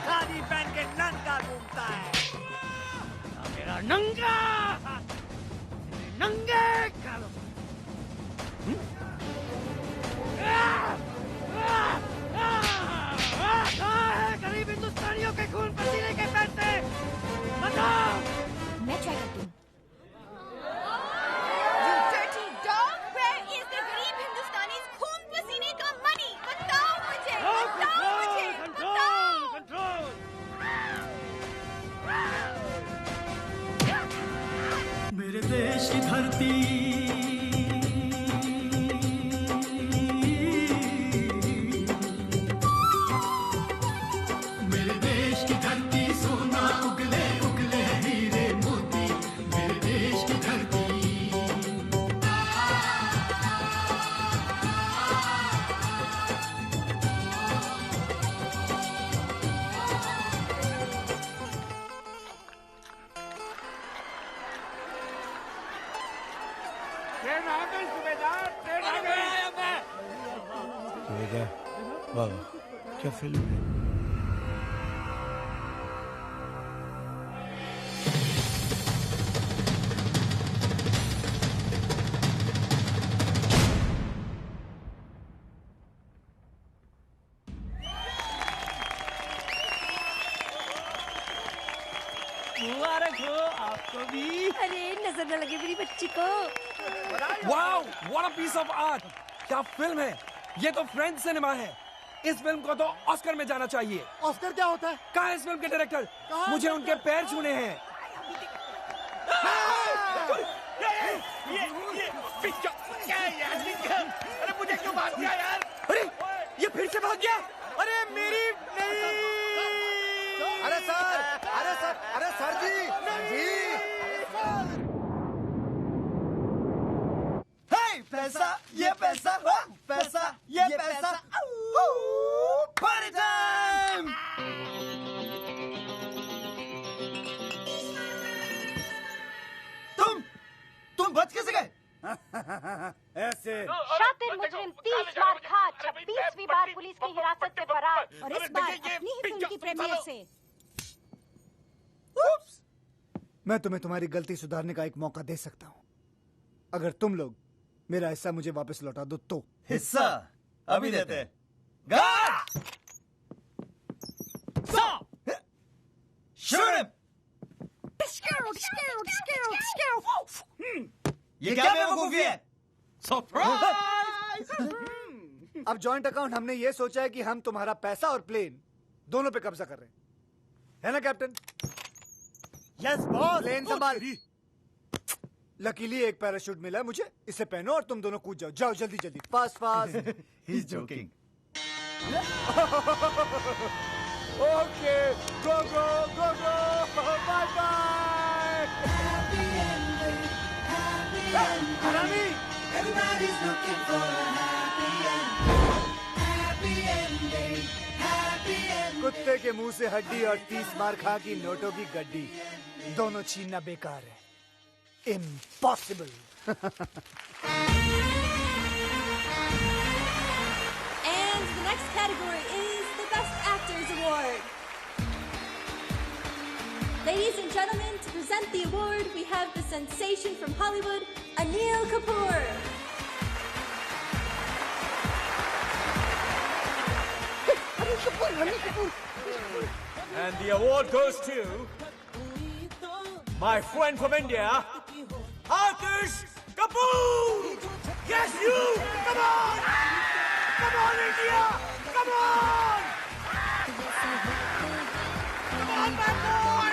खादी पहन के नंगा घूमता है, मेरा नंगा नंगे कालो। गरीब हिंदुस्तानियों के खून पसीने के पैसे बताओ। मैं ट्राई करती हूँ। की धरती मेरे देश की धरती सोना उगले उगले हीरे मोती मेरे देश की धरती ट्रेन आ गई सुबेदार, ट्रेन आ गई। सुबेदार, वाह क्या फिल्म है। मुबारक हो आपको भी। अरे नजर न लगे मेरी बच्ची को। Wow, what a piece of art. क्या फिल्म है ये, तो फ्रेंच सिनेमा है। इस फिल्म को तो ऑस्कर में जाना चाहिए। ऑस्कर क्या होता है? कहाँ है इस फिल्म के डायरेक्टर? मुझे उनके पैर छूने हैं। अरे मुझे क्यों भाग गया यार? अरे ये फिर से भाग गया। अरे मेरी नहीं। अरे सर, अरे सर, अरे सर जी, सर जी। पैसा, ये पैसा, पैसा, ये पैसा। Party time. तुम बच कैसे गए? ऐसे शातिर मुजरिम 30 मार खा 26वीं बार पुलिस की हिरासत से फरार और इस बार अपनी ही फिल्म की प्रीमियर से। मैं तुम्हें तुम्हारी गलती सुधारने का एक मौका दे सकता हूँ, अगर तुम लोग मेरा हिस्सा मुझे वापस लौटा दो तो। हिस्सा अभी देते हैं। ये क्या बेवकूफी है? अब जॉइंट अकाउंट हमने ये सोचा है कि हम तुम्हारा पैसा और प्लेन दोनों पे कब्जा कर रहे हैं, है ना कैप्टन? Yes boss. प्लेन संभाल। लकीली एक पैराशूट मिला मुझे, इसे पहनो और तुम दोनों कूद जाओ। जाओ जल्दी जल्दी, fast fast. He is joking. Okay, go go go go, bye bye. हरामी, Everybody's looking for a happy ending. Happy ending. Happy ending. कुत्ते के मुंह से हड्डी और 30 मार खा की नोटों की गड्डी, दोनों छीनना बेकार है। Impossible. And the next category is the Best Actors Award. Ladies and gentlemen, to present the award, we have the sensation from Hollywood, Anil Kapoor. And the award goes to my friend from India, Aatish Kapoor! Yes, you! Come on! Come on, India! Come on! Come on, my boy!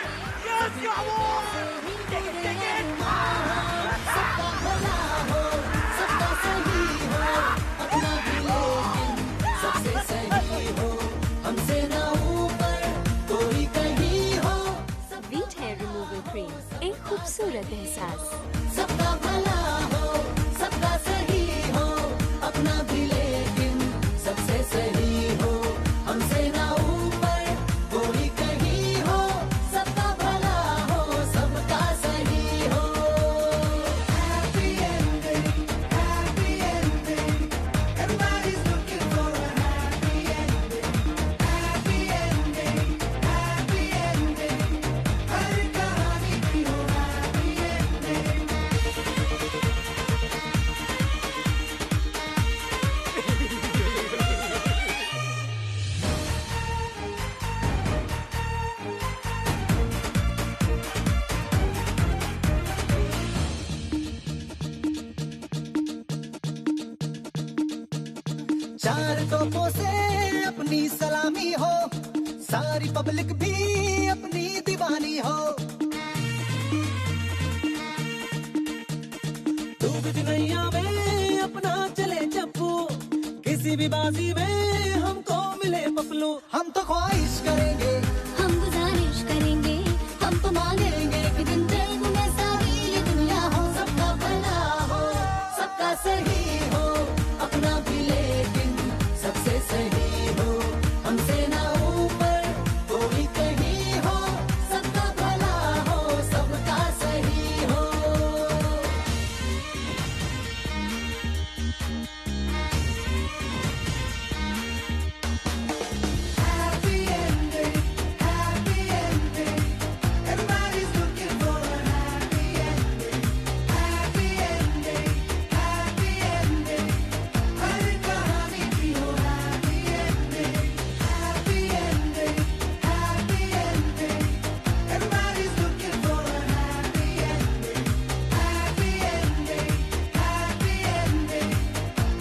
Yes, you won! Take it, take it! सबका भला हो, सबका सही हो, अपना भी लेकिन सबसे सही हो, हमसे ना ऊपर कोई कहीं हो। वीट हेयर रिमूवल क्रीम, एक खूबसूरत एहसास। सबका भला हो, सबका सही हो, अपना भी लेकिन सबसे सही हो, हमसे ना ऊपर कोई कहीं हो। सबका भला हो, सबका सही हो। Happy ending, happy ending. Everybody's looking for a happy ending. Happy ending, happy ending. हर कहानी की हो happy ending. चार तोपों से अपनी सलामी हो, सारी पब्लिक भी अपनी दीवानी हो। तुझ नैया में अपना चले चप्पू, किसी भी बाजी में हमको मिले पपलू। हम तो ख्वाहिश करेंगे, हम गुजारिश करेंगे, हम तो मांगेंगे कि दिन देखो में सारी ये दुनिया हो, सबका भला हो, सबका सही हो, अपना भी लेकिन सबसे सही हो, हमसे ना ऊपर कोई कहीं हो, सबका भला हो, सबका सही हो। Happy ending, happy ending. Everybody's looking for a happy ending. Happy ending, happy ending. हर कहानी की हो happy ending. Happy ending, happy ending. Everybody's looking for a happy ending. Happy ending, happy ending.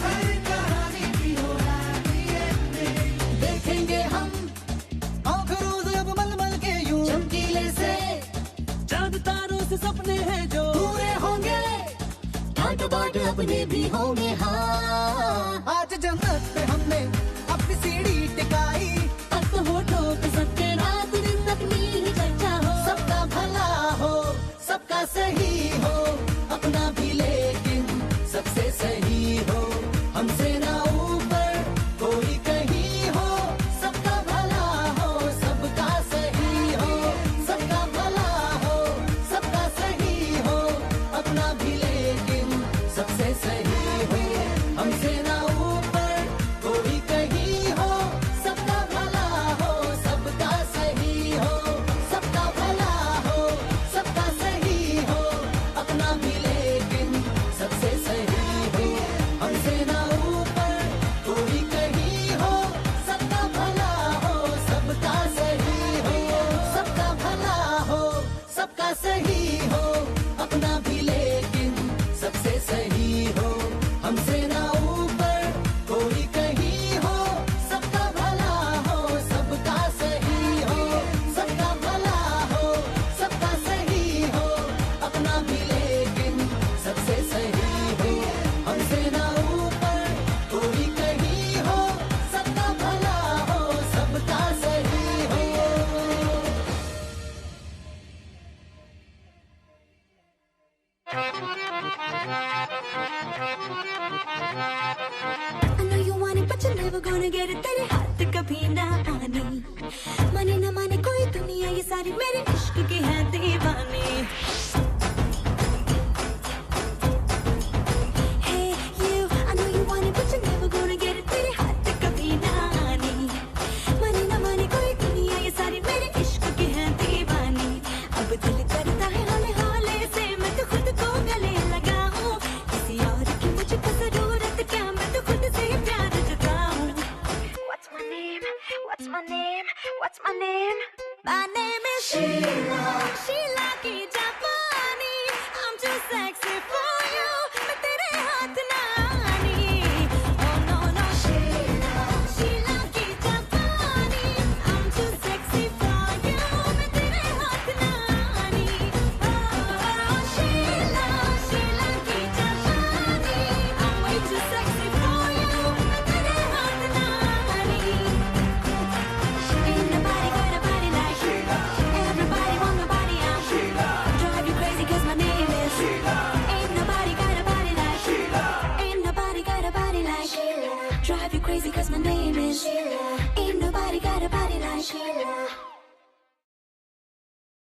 हर कहानी की हो happy ending. देखेंगे हम आँख रोज अब मलमल के यूं चमकीले से, चांद तारों से सपने हैं जो पूरे होंगे, ठाट बाट अपने भी होंगे। हाँ, आज जन्नत पे हमने अपनी सीढ़ी टिकाई, अब तो होठों पे सबके रात दिन अपनी ही चर्चा हो, सबका भला हो, सबका सही हो, अपना भी लेकिन सबसे सही हो, हमसे ना ऊपर कोई कहीं हो, सबका भला हो, सबका सही हो, सबका भला हो, सबका सही हो, अपना भी लेकिन सबसे सही हो, हमसे ना ऊपर कोई कहीं हो, सबका भला हो, सबका सही हो, सबका भला हो, सबका सही हो, अपना भी लेकिन सबसे सही हो, हमसे ना ऊपर कोई कहीं हो, सबका भला हो, सबका सही हो, सबका भला हो, सबका सही हो, अपना भी लेकिन सबसे सही हो, हमसे ना ऊपर कोई कहीं हो, सबका भला हो, सबका सही हो, सबका भला हो, सबका सही हो, अपना भी लेकिन सबसे सही हो, हमसे ना ऊपर कोई कहीं हो, सबका भला हो, सबका सही हो। I know you want it but you're never gonna get it, तेरे हाथ कभी ना आनी, माने ना माने कोई दुनिया ये सारी मेरे इश्क की है दीवानी। Hey you, I know you want it but you're never gonna get it, तेरे हाथ कभी ना आनी, माने ना माने कोई दुनिया ये सारी मेरे इश्क की है दीवानी। अब दिल करता है हौले हौले से मैं तो खुद को गले लगाऊं, किसी और की मुझको जरूरत क्या, मैं तो खुद से ही प्यार जताऊं। What's my name? What's my name? What's my name? My name is Sheila. Sheila की जापानी, I'm too sexy for you, मैं तेरे हाथ ना आनी। Oh no no Sheila, Sheila की जापानी, I'm too sexy for you, मैं तेरे हाथ ना आनी। Oh Sheila, Sheila की जापानी, I'm way too sexy for you, मैं तेरे हाथ ना आनी। Ain't nobody got a body like Sheila. Everybody want my body, I'm Sheila. Drive you crazy 'cause my name is Sheila. Ain't nobody got a body like Sheila. Ain't nobody got a body like Sheila. Drive you crazy 'cause my name is Sheila. Ain't nobody got a body like Sheila.